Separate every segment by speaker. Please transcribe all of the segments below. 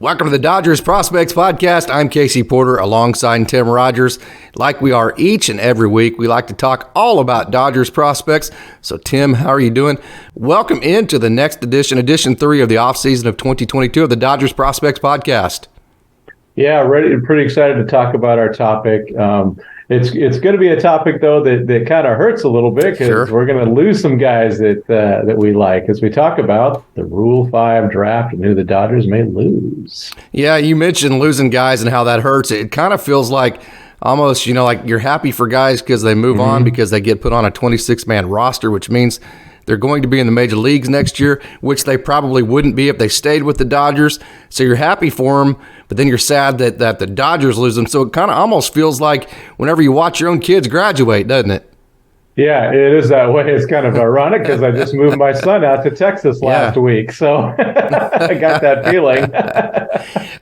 Speaker 1: Welcome to the Dodgers Prospects Podcast. I'm Casey Porter alongside Tim Rogers. Like we are each and every week, we like to talk all about Dodgers prospects. So, Tim, how are you doing? Welcome into the next edition 3 of the offseason of 2022 of the Dodgers Prospects Podcast.
Speaker 2: Yeah, pretty excited to talk about our topic. It's going to be a topic, though, that kind of hurts a little bit because we're going to lose some guys that we like as we talk about the Rule 5 draft and who the Dodgers may lose.
Speaker 1: Yeah, you mentioned losing guys and how that hurts. It kind of feels like almost, like you're happy for guys because they move on because they get put on a 26-man roster, which means they're going to be in the major leagues next year, which they probably wouldn't be if they stayed with the Dodgers. So you're happy for them, but then you're sad that the Dodgers lose them. So it kind of almost feels like whenever you watch your own kids graduate, doesn't it?
Speaker 2: Yeah, it is that way. It's kind of ironic because I just moved my son out to Texas last week. So I got that feeling.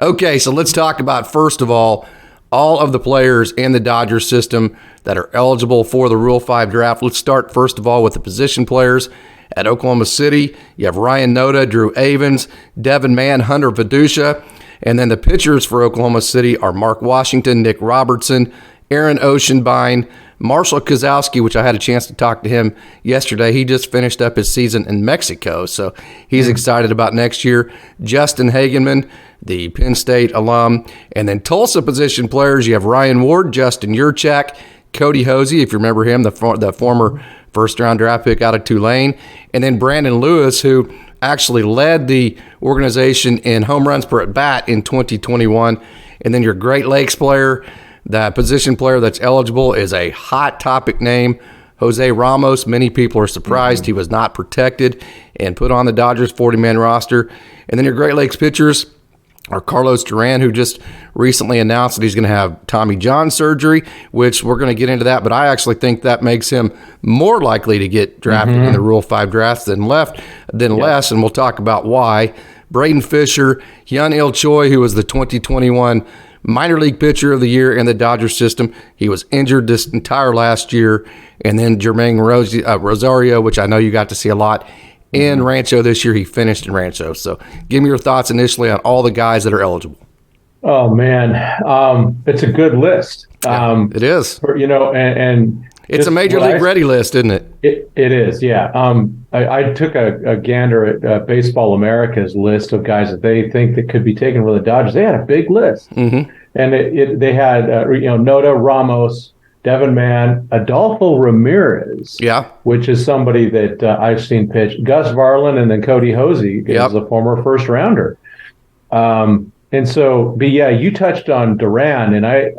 Speaker 1: Okay, so let's talk about, first of all of the players in the Dodgers system that are eligible for the Rule 5 draft. Let's start, first of all, with the position players. At Oklahoma City, you have Ryan Noda, Drew Avans, Devin Mann, Hunter Vidusha. And then the pitchers for Oklahoma City are Mark Washington, Nick Robertson, Aaron Oceanbine, Marshall Kozlowski, which I had a chance to talk to him yesterday. He just finished up his season in Mexico, so he's excited about next year. Justin Hageman, the Penn State alum. And then Tulsa position players, you have Ryan Ward, Justin Yurchak, Cody Hosey, if you remember him, the former first-round draft pick out of Tulane. And then Brandon Lewis, who actually led the organization in home runs per at-bat in 2021. And then your Great Lakes player, the position player that's eligible, is a hot topic name, Jose Ramos. Many people are surprised he was not protected and put on the Dodgers 40-man roster. And then your Great Lakes pitchers are Carlos Duran, who just recently announced that he's going to have Tommy John surgery, which we're going to get into that, but I actually think that makes him more likely to get drafted in the Rule 5 drafts than less, and we'll talk about why. Braden Fisher, Hyun-Il Choi, who was the 2021 minor league pitcher of the year in the Dodgers system. He was injured this entire last year. And then Jermaine Rosario, which I know you got to see a lot in Rancho this year. He finished in Rancho. So give me your thoughts initially on all the guys that are eligible.
Speaker 2: Oh, man. It's a good list.
Speaker 1: It is.
Speaker 2: And
Speaker 1: it's a major league ready list, isn't it?
Speaker 2: It is, yeah. I took a gander at Baseball America's list of guys that they think that could be taken with the Dodgers. They had a big list. And they had, Noda, Ramos, Devin Mann, Adolfo Ramirez, which is somebody that I've seen pitch, Gus Varlin, and then Cody Hosey is a former first rounder. And so, but yeah, you touched on Duran, and I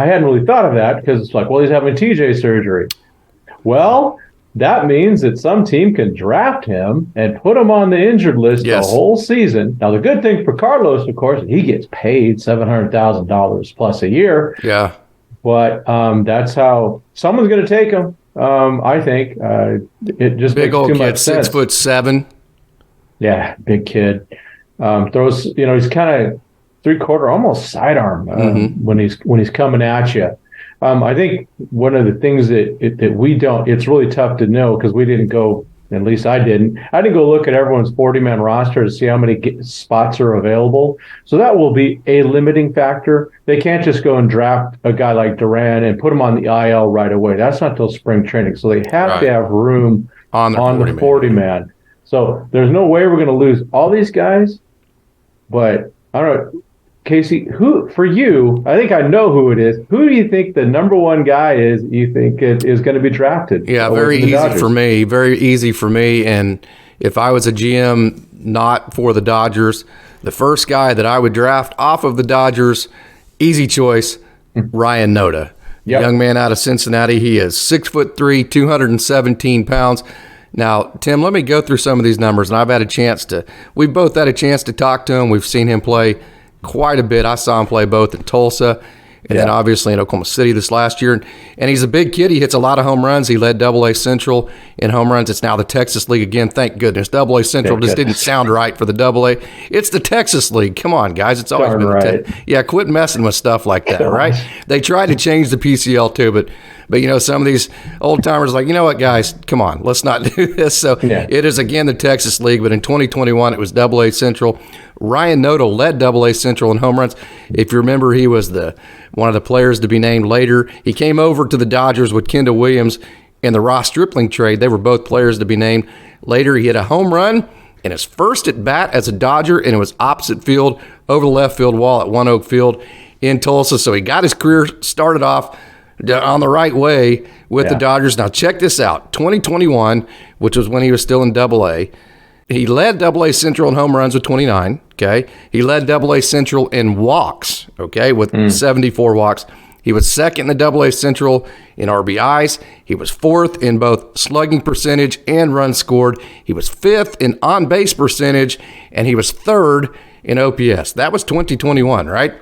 Speaker 2: hadn't really thought of that because it's like, well, he's having TJ surgery. Well, that means that some team can draft him and put him on the injured list the whole season. Now, the good thing for Carlos, of course, he gets paid $700,000 plus a year.
Speaker 1: Yeah.
Speaker 2: But that's how someone's going to take him. I think it just
Speaker 1: big
Speaker 2: makes
Speaker 1: old
Speaker 2: too
Speaker 1: kid,
Speaker 2: much sense.
Speaker 1: 6'7".
Speaker 2: Yeah, big kid. Throws. He's kind of three-quarter, almost sidearm when he's coming at you. I think one of the things that we don't. It's really tough to know because we didn't go. At least I didn't. I didn't go look at everyone's 40-man roster to see how many spots are available. So that will be a limiting factor. They can't just go and draft a guy like Duran and put him on the IL right away. That's not till spring training. So they have to have room on the 40-man. So there's no way we're going to lose all these guys. But I don't know, Casey, who for you, I think I know who it is. Who do you think the number one guy is you think is going to be drafted?
Speaker 1: Yeah, very easy for me. Very easy for me. And if I was a GM not for the Dodgers, the first guy that I would draft off of the Dodgers, easy choice, Ryan Noda. Young man out of Cincinnati. He is 6'3", 217 pounds. Now, Tim, let me go through some of these numbers. And we've both had a chance to talk to him. We've seen him play quite a bit. I saw him play both in Tulsa and then obviously in Oklahoma City this last year. And he's a big kid. He hits a lot of home runs. He led AA Central in home runs. It's now the Texas League again. Thank goodness. AA Central just didn't sound right for the AA. It's the Texas League. Come on, guys. It's always been right. Quit messing with stuff like that, right? They tried to change the PCL too, but some of these old timers are like, you know what, guys, come on, let's not do this. So it is again the Texas League, but in 2021 it was AA Central. Ryan Noda led Double A Central in home runs. If you remember, he was one of the players to be named later. He came over to the Dodgers with Kendall Williams in the Ross Stripling trade. They were both players to be named later. He hit a home run in his first at bat as a Dodger, and it was opposite field over the left field wall at One Oak Field in Tulsa. So he got his career started off on the right way with the Dodgers. Now check this out. 2021, which was when he was still in Double A, he led Double A Central in home runs with 29, okay? He led Double A Central in walks, okay, with 74 walks. He was second in the Double A Central in RBIs. He was fourth in both slugging percentage and runs scored. He was fifth in on-base percentage, and he was third in OPS. That was 2021, right?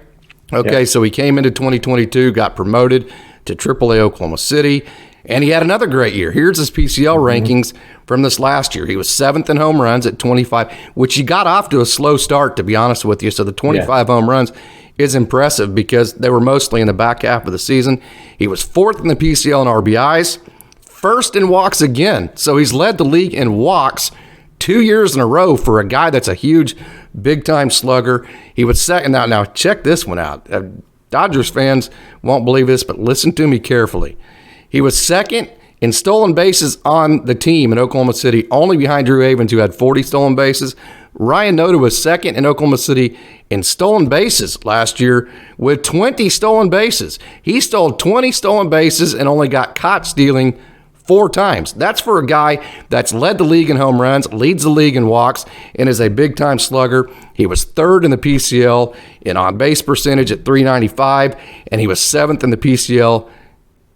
Speaker 1: Okay, so he came into 2022, got promoted to AAA Oklahoma City, and he had another great year. Here's his PCL rankings from this last year. He was seventh in home runs at 25, which he got off to a slow start, to be honest with you. So the 25 home runs is impressive because they were mostly in the back half of the season. He was fourth in the PCL in RBIs, first in walks again. So he's led the league in walks 2 years in a row for a guy that's a huge, big-time slugger. He was second. Now check this one out. Dodgers fans won't believe this, but listen to me carefully. He was second in stolen bases on the team in Oklahoma City, only behind Drew Avens, who had 40 stolen bases. Ryan Noda was second in Oklahoma City in stolen bases last year with 20 stolen bases. He stole 20 stolen bases and only got caught stealing 4 times. That's for a guy that's led the league in home runs, leads the league in walks, and is a big-time slugger. He was third in the PCL in on-base percentage at .395, and he was seventh in the PCL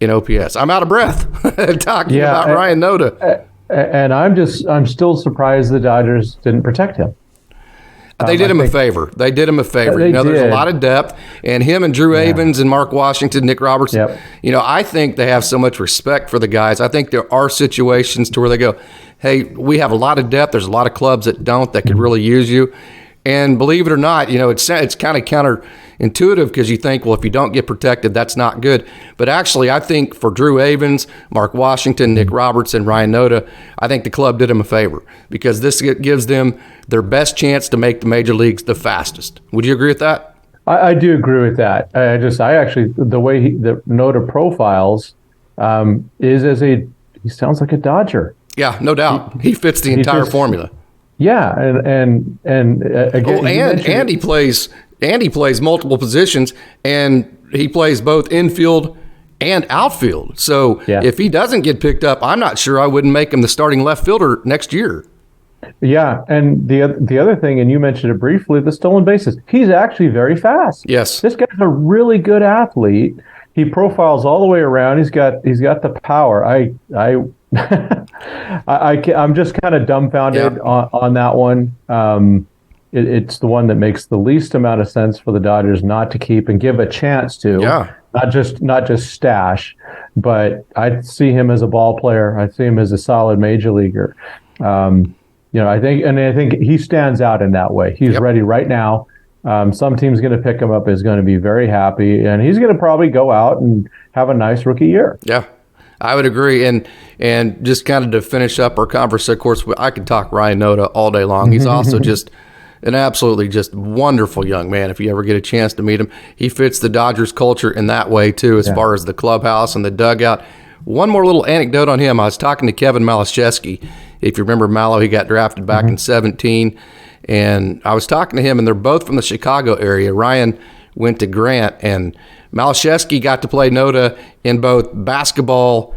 Speaker 1: in OPS. I'm out of breath talking about Ryan Noda.
Speaker 2: And I'm still surprised the Dodgers didn't protect him.
Speaker 1: They did him a favor. They did him a favor. There's a lot of depth, and him and Drew Avens and Mark Washington, Nick Robertson, I think they have so much respect for the guys. I think there are situations to where they go, hey, we have a lot of depth. There's a lot of clubs that don't, that could really use you. And believe it or not, it's kind of counterintuitive because you think, well, if you don't get protected, that's not good. But actually, I think for Drew Avens, Mark Washington, Nick Robertson, Ryan Noda, I think the club did them a favor because this gives them their best chance to make the major leagues the fastest. Would you agree with that?
Speaker 2: I do agree with that. I actually, the way the Noda profiles he sounds like a Dodger.
Speaker 1: Yeah, no doubt. He fits the entire formula.
Speaker 2: Yeah, and again,
Speaker 1: he plays multiple positions, and he plays both infield and outfield. So if he doesn't get picked up, I'm not sure I wouldn't make him the starting left fielder next year.
Speaker 2: Yeah, and the other thing, and you mentioned it briefly, the stolen bases. He's actually very fast.
Speaker 1: Yes,
Speaker 2: this guy's a really good athlete. He profiles all the way around. He's got the power. I'm just kind of dumbfounded on that one. It's the one that makes the least amount of sense for the Dodgers not to keep and give a chance to. Yeah. Not just stash, but I see him as a ball player. I see him as a solid major leaguer. I think he stands out in that way. He's ready right now. Some team's going to pick him up, is going to be very happy, and he's going to probably go out and have a nice rookie year.
Speaker 1: Yeah, I would agree. And just kind of to finish up our conversation, of course, I could talk Ryan Noda all day long. He's also just an absolutely just wonderful young man. If you ever get a chance to meet him, he fits the Dodgers culture in that way too, as far as the clubhouse and the dugout. One more little anecdote on him. I was talking to Kevin Malashevsky. If you remember Malo, he got drafted back in 2017. And I was talking to him, and they're both from the Chicago area. Ryan went to Grant, and Malashevsky got to play Noda in both basketball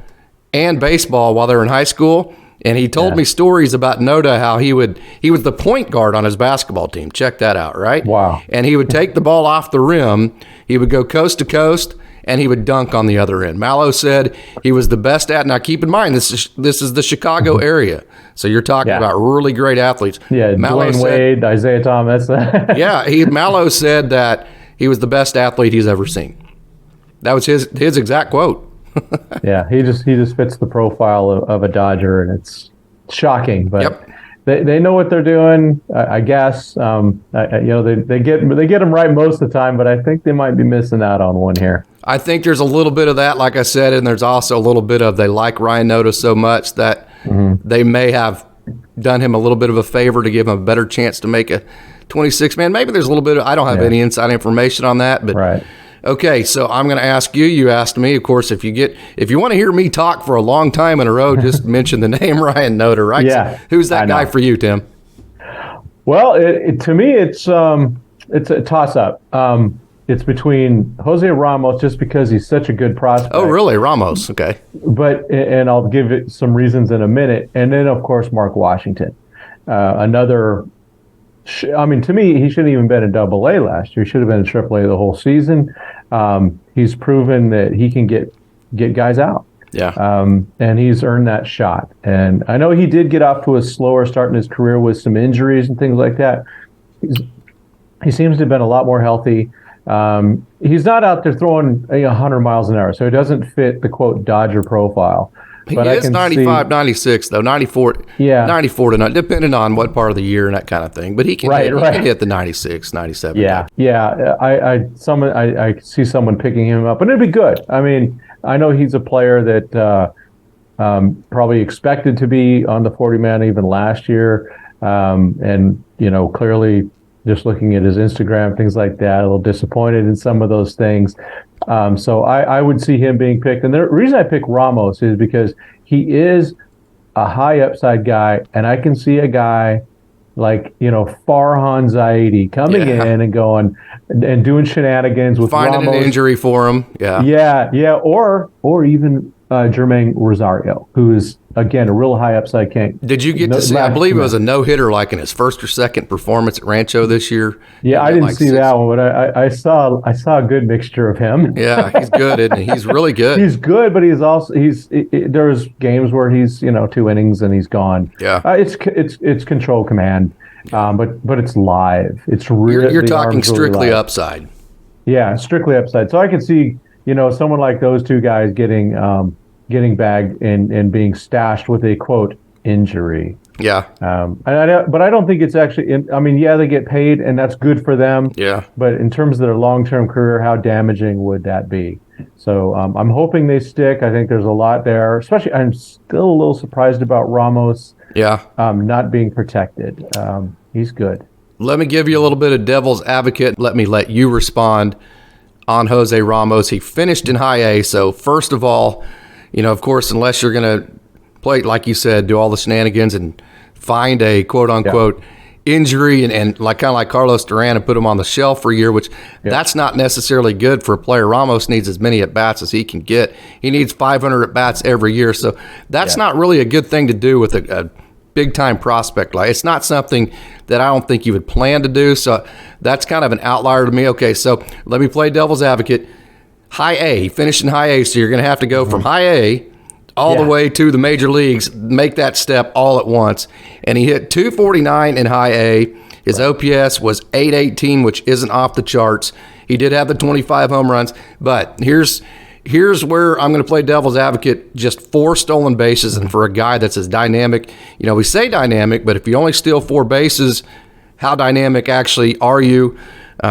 Speaker 1: and baseball while they were in high school. And he told me stories about Noda, how he was the point guard on his basketball team. Check that out, right? Wow. And he would take the ball off the rim. He would go coast to coast, and he would dunk on the other end. Malo said he was the best at. Now, keep in mind, this is the Chicago area. So you're talking about really great athletes. Yeah,
Speaker 2: Dwayne Wade, Isaiah Thomas.
Speaker 1: Malo said that he was the best athlete he's ever seen. That was his exact quote.
Speaker 2: Yeah, he just fits the profile of a Dodger, and it's shocking. But they know what they're doing, I guess. They get him right most of the time, but I think they might be missing out on one here.
Speaker 1: I think there's a little bit of that, like I said, and there's also a little bit of they like Ryan Noda so much that they may have done him a little bit of a favor to give him a better chance to make 26 man. Maybe there's a little bit of, I don't have any inside information on that, but
Speaker 2: right.
Speaker 1: Okay, so I'm going to ask you. You asked me, of course. If you want to hear me talk for a long time in a row, just mention the name Ryan Noter, right?
Speaker 2: Yeah,
Speaker 1: So who's that guy for you, Tim?
Speaker 2: Well, to me, it's a toss-up. It's between Jose Ramos, just because he's such a good prospect.
Speaker 1: Oh, really, Ramos? Okay.
Speaker 2: And I'll give it some reasons in a minute. And then, of course, Mark Washington, another. I mean, to me, he shouldn't even been in Double-A last year. He should have been in Triple-A the whole season. He's proven that he can get guys out.
Speaker 1: Yeah.
Speaker 2: And he's earned that shot. And I know he did get off to a slower start in his career with some injuries and things like that. He seems to have been a lot more healthy. He's not out there throwing 100 miles an hour, so he doesn't fit the, quote, Dodger profile.
Speaker 1: But he is 95, 96, though, 94, 94 to 9, depending on what part of the year and that kind of thing. But he can, he can hit the 96, 97.
Speaker 2: Yeah. I see someone picking him up, and it'd be good. I mean, I know he's a player that probably expected to be on the 40-man even last year. And, clearly just looking at his Instagram, things like that, a little disappointed in some of those things. So I would see him being picked. And the reason I pick Ramos is because he is a high upside guy, and I can see a guy like, Farhan Zaidi coming in and going and doing shenanigans with
Speaker 1: finding
Speaker 2: Ramos.
Speaker 1: An injury for him.
Speaker 2: Yeah. Or even Jermaine Rosario, who is, again, a real high upside king.
Speaker 1: Did you get to see, I believe it was a no-hitter like in his first or second performance at Rancho this year?
Speaker 2: Yeah, I didn't see that one, but I saw a good mixture of him.
Speaker 1: Yeah, he's good, isn't he? He's really good.
Speaker 2: He's good, but there's games where he's 2 innings and he's gone.
Speaker 1: Yeah.
Speaker 2: It's control command, but it's live. It's really,
Speaker 1: you're talking strictly upside.
Speaker 2: Yeah, strictly upside. So I could see someone like those two guys getting bagged and being stashed with a, quote, injury.
Speaker 1: Yeah.
Speaker 2: But I don't think it's actually, they get paid and that's good for them.
Speaker 1: Yeah.
Speaker 2: But in terms of their long-term career, how damaging would that be? So I'm hoping they stick. I think there's a lot there. Especially, I'm still a little surprised about Ramos.
Speaker 1: Yeah.
Speaker 2: Not being protected. He's good.
Speaker 1: Let me give you a little bit of devil's advocate. Let me let you respond on Jose Ramos. He finished in high A. So first of all, of course, unless you're going to play, like you said, do all the shenanigans and find a quote-unquote injury and like kind of like Carlos Duran and put him on the shelf for a year, which that's not necessarily good for a player. Ramos needs as many at-bats as he can get. He needs 500 at-bats every year. So that's not really a good thing to do with a big-time prospect. Like, it's not something that I don't think you would plan to do. So that's kind of an outlier to me. Okay, so let me play devil's advocate. High A, he finished in high A, so you're going to have to go from high A all the way to the major leagues, make that step all at once. And he hit 249 in high A. His OPS was 818, which isn't off the charts. He did have the 25 home runs, but here's where I'm going to play devil's advocate. Just 4 stolen bases, and for a guy that's as dynamic, we say dynamic, but if you only steal 4 bases, how dynamic actually are you?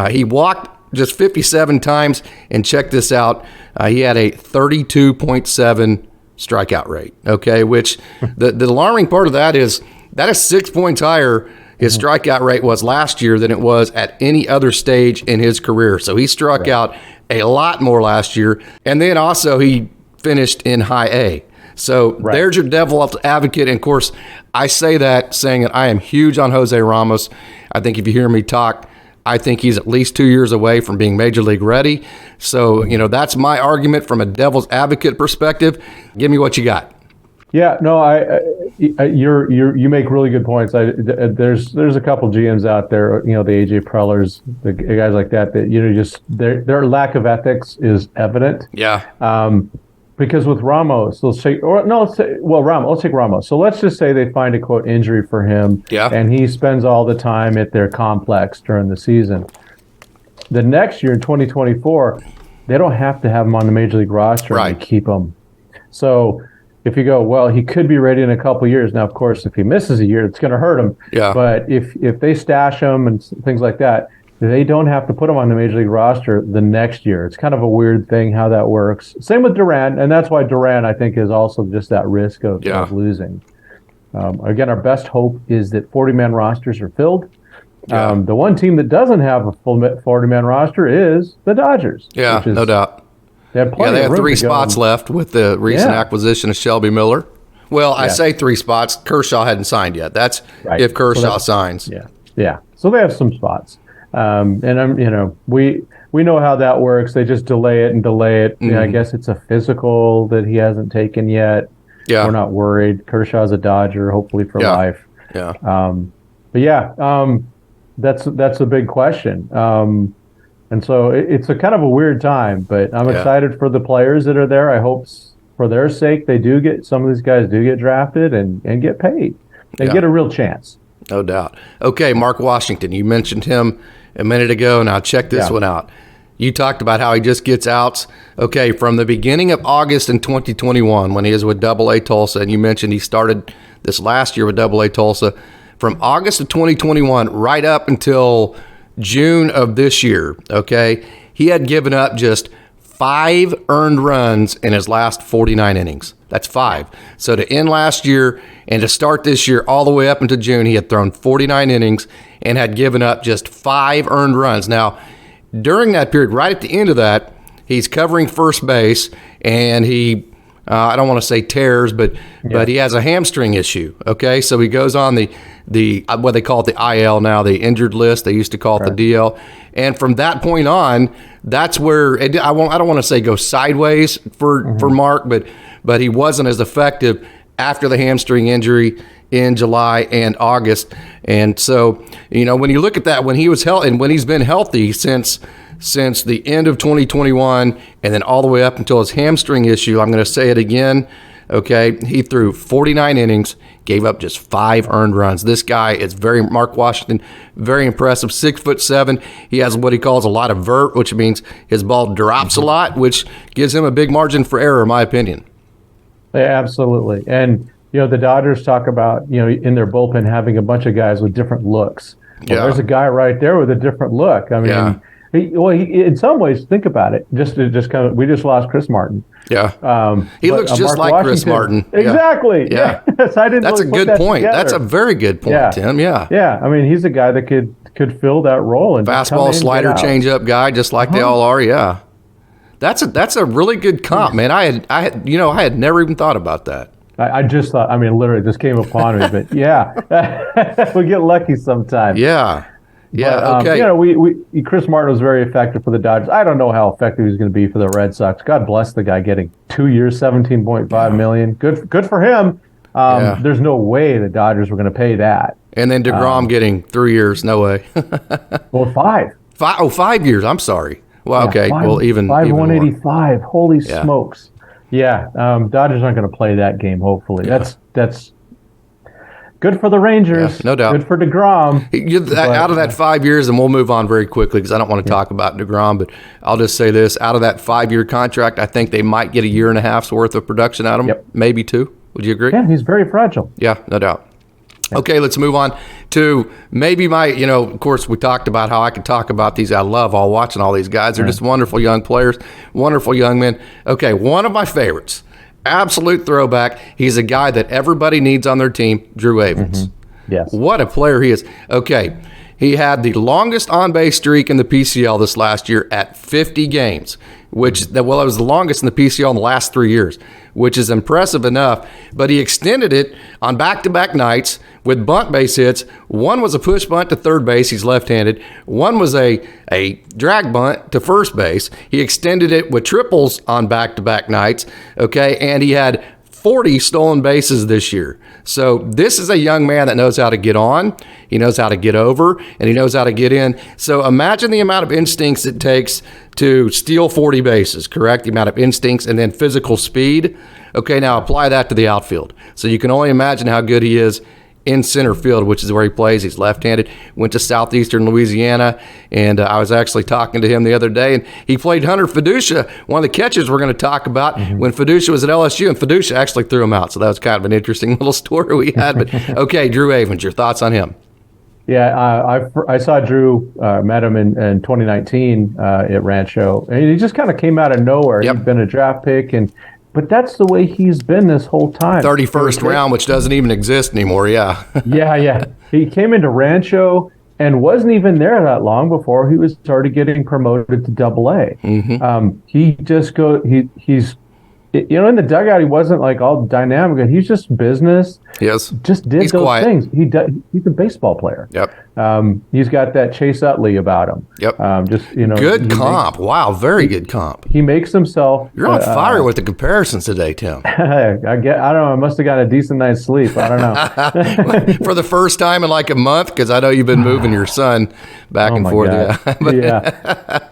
Speaker 1: He walked just 57 times, and check this out. He had a 32.7 strikeout rate, okay, which the alarming part of that is 6 points higher his strikeout rate was last year than it was at any other stage in his career. So he struck out a lot more last year, and then also he finished in high A. So there's your devil's advocate. And of course, I say that saying that I am huge on Jose Ramos. I think if you hear me talk, I think he's at least 2 years away from being major league ready. So, that's my argument from a devil's advocate perspective. Give me what you got.
Speaker 2: Yeah, no, you make really good points. There's a couple GMs out there, the AJ Prellers, the guys like that just their lack of ethics is evident.
Speaker 1: Yeah.
Speaker 2: Because with Ramos, let's take Ramos. So let's just say they find a, quote, injury for him, and he spends all the time at their complex during the season. The next year, in 2024, they don't have to have him on the major league roster and they keep him. So if you go, well, he could be ready in a couple of years. Now, of course, if he misses a year, it's going to hurt him.
Speaker 1: Yeah.
Speaker 2: But if they stash him and things like that, they don't have to put him on the major league roster the next year. It's kind of a weird thing how that works. Same with Duran, and that's why Duran, I think, is also just that risk of losing. Again, our best hope is that 40-man rosters are filled.
Speaker 1: Yeah.
Speaker 2: The one team that doesn't have a full 40-man roster is the Dodgers.
Speaker 1: Yeah, no doubt.
Speaker 2: They have plenty
Speaker 1: they
Speaker 2: of
Speaker 1: have
Speaker 2: room
Speaker 1: 3
Speaker 2: to go.
Speaker 1: spots left with the recent acquisition of Shelby Miller. Well, I say 3 spots. Kershaw hadn't signed yet. That's
Speaker 2: Right.
Speaker 1: if Kershaw signs.
Speaker 2: Yeah. So they have some spots. We know how that works. They just delay it and delay it. I guess it's a physical that he hasn't taken yet.
Speaker 1: Yeah.
Speaker 2: We're not worried. Kershaw's a Dodger, hopefully for life.
Speaker 1: Yeah.
Speaker 2: That's a big question. And so it's a kind of a weird time, but I'm excited for the players that are there. I hope for their sake some of these guys do get drafted and get paid and get a real chance.
Speaker 1: No doubt. Okay, Mark Washington, you mentioned him a minute ago. Now check this one out. You talked about how he just gets outs. Okay, from the beginning of August in 2021 when he was with AA Tulsa, and you mentioned he started this last year with AA Tulsa, from August of 2021 right up until June of this year, okay, he had given up just 5 earned runs in his last 49 innings. That's 5. So to end last year and to start this year all the way up into June, he had thrown 49 innings and had given up just 5 earned runs. Now, during that period, right at the end of that, he's covering first base, and he, I don't want to say tears, but he has a hamstring issue. Okay, so he goes on the what they call it, the IL now, the injured list. They used to call it the DL. And from that point on, that's where I don't want to say go sideways for Mark, but he wasn't as effective after the hamstring injury in July and August. And so, when you look at that, when he was healthy and when he's been healthy since the end of 2021 and then all the way up until his hamstring issue, I'm going to say it again. Okay, he threw 49 innings, gave up just 5 earned runs. This guy is Mark Washington, very impressive, 6'7". He has what he calls a lot of vert, which means his ball drops a lot, which gives him a big margin for error, in my opinion.
Speaker 2: Yeah, absolutely. And, the Dodgers talk about, in their bullpen having a bunch of guys with different looks. Well, there's a guy right there with a different look. I mean, he, in some ways, think about it. We just lost Chris Martin.
Speaker 1: Yeah. He looks just like
Speaker 2: Washington,
Speaker 1: Chris Martin.
Speaker 2: Exactly.
Speaker 1: Yeah.
Speaker 2: Yes, I didn't
Speaker 1: That's a good point.
Speaker 2: Together.
Speaker 1: That's a very good point, Tim. Yeah.
Speaker 2: Yeah. I mean, he's a guy that could fill that role and
Speaker 1: fastball, slider, changeup guy, just like they all are. Yeah. That's a really good comp, man. I had never even thought about that.
Speaker 2: I just thought, literally this came upon me, but we get lucky sometimes.
Speaker 1: Yeah. Yeah.
Speaker 2: But,
Speaker 1: okay.
Speaker 2: Chris Martin was very effective for the Dodgers. I don't know how effective he's going to be for the Red Sox. God bless the guy getting 2 years, $17.5 million. Good for him. There's no way the Dodgers were going to pay that.
Speaker 1: And then DeGrom getting 3 years, no way.
Speaker 2: Well, 5.
Speaker 1: 5 years. I'm sorry. Well, okay. Even
Speaker 2: 185. Holy smokes. Yeah, Dodgers aren't going to play that game. Hopefully, that's good for the Rangers.
Speaker 1: Yeah, no doubt.
Speaker 2: Good for DeGrom.
Speaker 1: Out of that 5 years, and we'll move on very quickly because I don't want to talk about DeGrom, but I'll just say this: out of that 5-year contract, I think they might get 1.5 years worth of production out of him, maybe 2. Would you agree?
Speaker 2: Yeah, he's very fragile.
Speaker 1: Yeah, no doubt. Okay, let's move on to maybe of course, we talked about how I could talk about these. I love watching all these guys. They're just wonderful young players, wonderful young men. Okay, one of my favorites, absolute throwback. He's a guy that everybody needs on their team, Drew Avens.
Speaker 2: Yes.
Speaker 1: What a player he is. Okay, he had the longest on-base streak in the PCL this last year at 50 games, it was the longest in the PCL in the last 3 years, which is impressive enough. But he extended it on back-to-back nights with bunt base hits. One was a push bunt to third base. He's left-handed. One was a drag bunt to first base. He extended it with triples on back-to-back nights, okay, and he had 40 stolen bases this year. So this is a young man that knows how to get on, he knows how to get over, and he knows how to get in. So imagine the amount of instincts it takes to steal 40 bases, correct? The amount of instincts and then physical speed. Okay, now apply that to the outfield. So you can only imagine how good he is in center field, which is where he plays. He's left-handed, went to Southeastern Louisiana, and I was actually talking to him the other day, and he played Hunter Fiducia, one of the catchers we're going to talk about, when Fiducia was at LSU, and Fiducia actually threw him out. So that was kind of an interesting little story we had. But okay, Drew Avens, your thoughts on him?
Speaker 2: Yeah, I saw Drew, met him in 2019 at Rancho, and he just kind of came out of nowhere. He'd been a draft pick, but that's the way he's been this whole time.
Speaker 1: 31st round, which doesn't even exist anymore, yeah.
Speaker 2: Yeah. He came into Rancho, and wasn't even there that long before he was already getting promoted to Double A. He just he's in the dugout, he wasn't like all dynamic. He's just business.
Speaker 1: Yes.
Speaker 2: Just did
Speaker 1: He's
Speaker 2: those
Speaker 1: quiet.
Speaker 2: things. He's a baseball player.
Speaker 1: Yep.
Speaker 2: He's got that Chase Utley about him.
Speaker 1: Yep.
Speaker 2: Good
Speaker 1: comp. Wow. Very good comp.
Speaker 2: He makes himself.
Speaker 1: You're on fire with the comparisons today, Tim.
Speaker 2: I don't know. I must have got a decent night's sleep. I don't know.
Speaker 1: For the first time in like a month, because I know you've been moving your son back and forth.
Speaker 2: Yeah.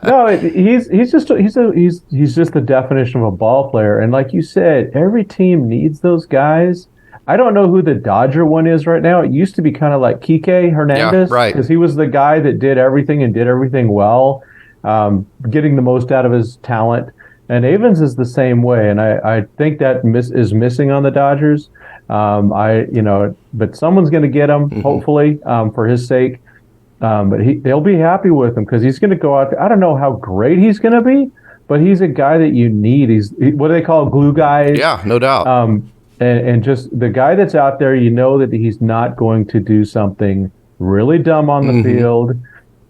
Speaker 2: No, he's just the definition of a ball player. And like you said, every team needs those guys. I don't know who the Dodger one is right now. It used to be kind of like Kike Hernandez,
Speaker 1: right?
Speaker 2: Because he was the guy that did everything well, getting the most out of his talent. And Avens is the same way, and I think that is missing on the Dodgers. But someone's going to get him, hopefully, for his sake. But they'll be happy with him because he's going to go out there. I don't know how great he's going to be, but he's a guy that you need. What do they call glue guys?
Speaker 1: Yeah, no doubt.
Speaker 2: And just the guy that's out there, that he's not going to do something really dumb on the field.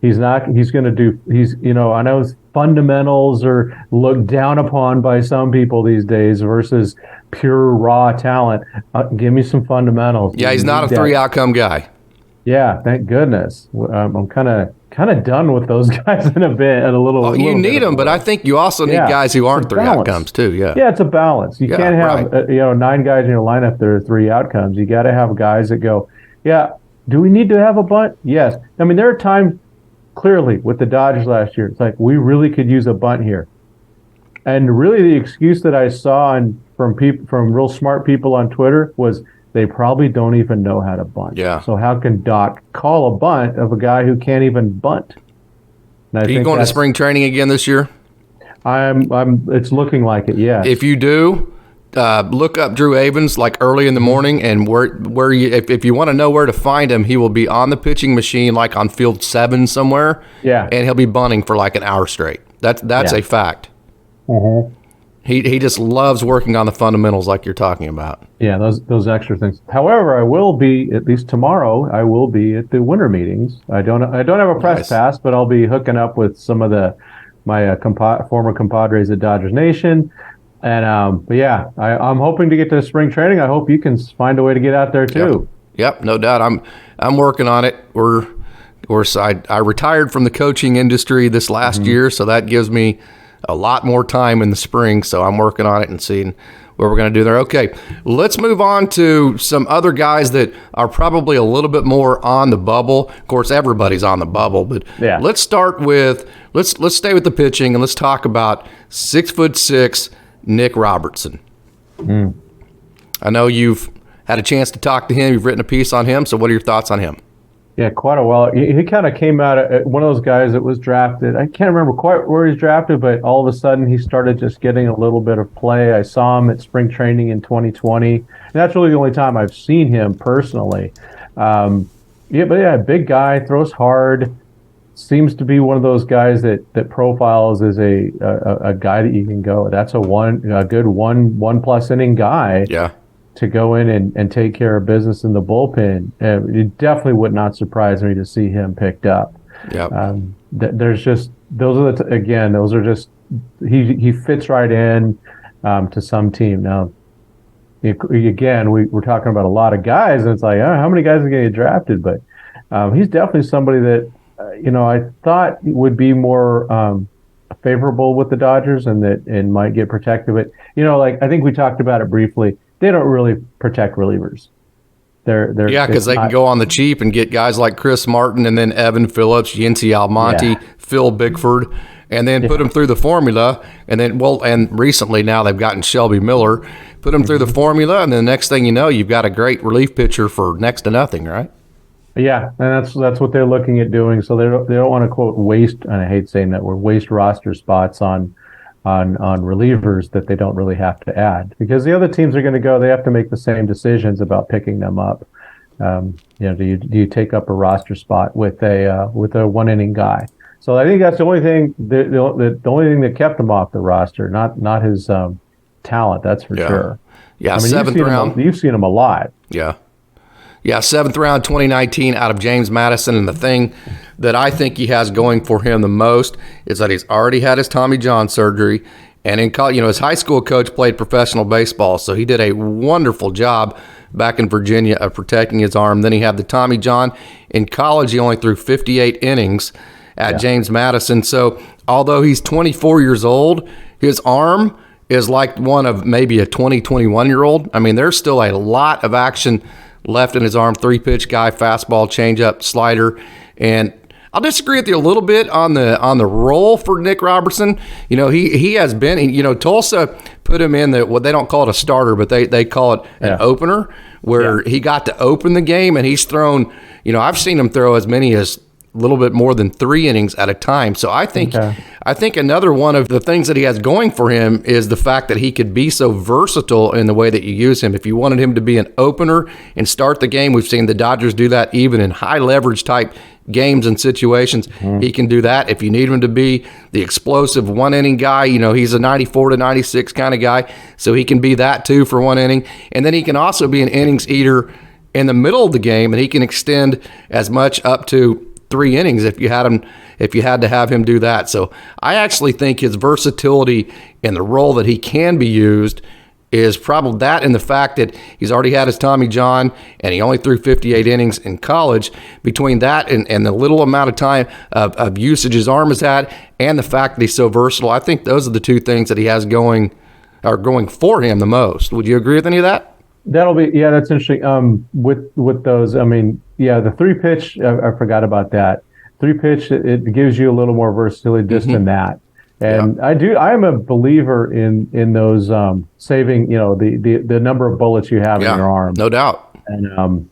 Speaker 2: I know fundamentals are looked down upon by some people these days versus pure raw talent. Give me some fundamentals.
Speaker 1: Yeah, he's not a 3-outcome guy.
Speaker 2: Yeah, thank goodness. I'm kind of done with those guys in a bit.
Speaker 1: You need them, but I think you also need guys who aren't 3 outcomes too. Yeah.
Speaker 2: Yeah, it's a balance. You can't have 9 guys in your lineup that are 3 outcomes. You got to have guys that go, yeah. Do we need to have a bunt? Yes. I mean, there are times clearly with the Dodgers last year. It's like we really could use a bunt here, and really the excuse that I saw from real smart people on Twitter was they probably don't even know how to bunt.
Speaker 1: Yeah.
Speaker 2: So how can Doc call a bunt of a guy who can't even bunt?
Speaker 1: Are you going to spring training again this year?
Speaker 2: It's looking like it. Yeah.
Speaker 1: If you do, look up Drew Avens like early in the morning, and if you want to know where to find him, he will be on the pitching machine like on field 7 somewhere.
Speaker 2: Yeah.
Speaker 1: And he'll be bunting for like an hour straight. That's a fact.
Speaker 2: Mm-hmm.
Speaker 1: He just loves working on the fundamentals like you're talking about.
Speaker 2: Yeah, those extra things. However, I will be, at least tomorrow, I will be at the winter meetings. I don't have a press pass, but I'll be hooking up with some of my former compadres at Dodgers Nation. And but yeah, I'm hoping to get to spring training. I hope you can find a way to get out there too.
Speaker 1: Yep, no doubt. I'm working on it. I retired from the coaching industry this last year, so that gives me a lot more time in the spring. So I'm working on it and seeing what we're going to do there. Okay, let's move on to some other guys that are probably a little bit more on the bubble. Of course, everybody's on the bubble, but let's start with let's stay with the pitching and let's talk about 6'6" Nick Robertson. I know you've had a chance to talk to him. You've written a piece on him. So what are your thoughts on him?
Speaker 2: Yeah, quite a while. He kind of came out at one of those guys that was drafted. I can't remember quite where he's drafted, but all of a sudden he started just getting a little bit of play. I saw him at spring training in 2020. And that's really the only time I've seen him personally. Big guy, throws hard. Seems to be one of those guys that profiles as a guy that you can go. That's a good one plus inning guy.
Speaker 1: Yeah.
Speaker 2: To go in and take care of business in the bullpen. It definitely would not surprise me to see him picked up.
Speaker 1: Yeah.
Speaker 2: He fits right in to some team. Now, again, we're talking about a lot of guys, and it's like, how many guys are going to get drafted? But he's definitely somebody that, I thought would be more favorable with the Dodgers and might get protected. But, I think we talked about it briefly. They don't really protect relievers.
Speaker 1: Because they can go on the cheap and get guys like Chris Martin and then Evan Phillips, Yency Almonte, Phil Bickford, and then put them through the formula. And then, and recently now they've gotten Shelby Miller, put them through the formula, and then the next thing you know, you've got a great relief pitcher for next to nothing, right?
Speaker 2: Yeah, and that's what they're looking at doing. So they don't want to quote waste, and I hate saying that word, waste roster spots on relievers that they don't really have to add, because the other teams are going to go. They have to make the same decisions about picking them up. Do you take up a roster spot with a 1 inning guy? So I think that's the only thing the only thing that kept him off the roster, not his talent. That's for sure.
Speaker 1: Yeah, 7th round.
Speaker 2: You've seen him a lot.
Speaker 1: Yeah. Yeah, 7th round 2019 out of James Madison. And the thing that I think he has going for him the most is that he's already had his Tommy John surgery. And in college, his high school coach played professional baseball, so he did a wonderful job back in Virginia of protecting his arm. Then he had the Tommy John. In college, he only threw 58 innings at James Madison. So although he's 24 years old, his arm is like one of maybe a 20, 21-year-old. I mean, there's still a lot of action left in his arm. 3-pitch guy, fastball, changeup, slider. And I'll disagree with you a little bit on the role for Nick Robertson. He has been, Tulsa put him in what they don't call it a starter, but they call it an opener, where he got to open the game, and he's thrown, I've seen him throw as many as a little bit more than 3 innings at a time. So I think another one of the things that he has going for him is the fact that he could be so versatile in the way that you use him. If you wanted him to be an opener and start the game, we've seen the Dodgers do that even in high leverage type games and situations. He can do that. If you need him to be the explosive 1 inning guy, he's a 94 to 96 kind of guy, so he can be that too for 1 inning. And then he can also be an innings eater in the middle of the game, and he can extend as much up to 3 innings if you had to have him do that. So I actually think his versatility in the role that he can be used is probably that, and the fact that he's already had his Tommy John and he only threw 58 innings in college. Between that and the little amount of time of usage his arm has had, and the fact that he's so versatile, I think those are the 2 things that he has going for him the most. Would you agree with any of that?
Speaker 2: That's interesting. With those, I mean, the 3-pitch, I forgot about that. 3-pitch, it gives you a little more versatility just in that. And I am a believer in those saving, the number of bullets you have in your arm.
Speaker 1: No doubt.
Speaker 2: And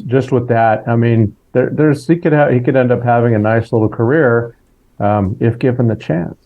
Speaker 2: just with that, I mean, he could end up having a nice little career if given the chance.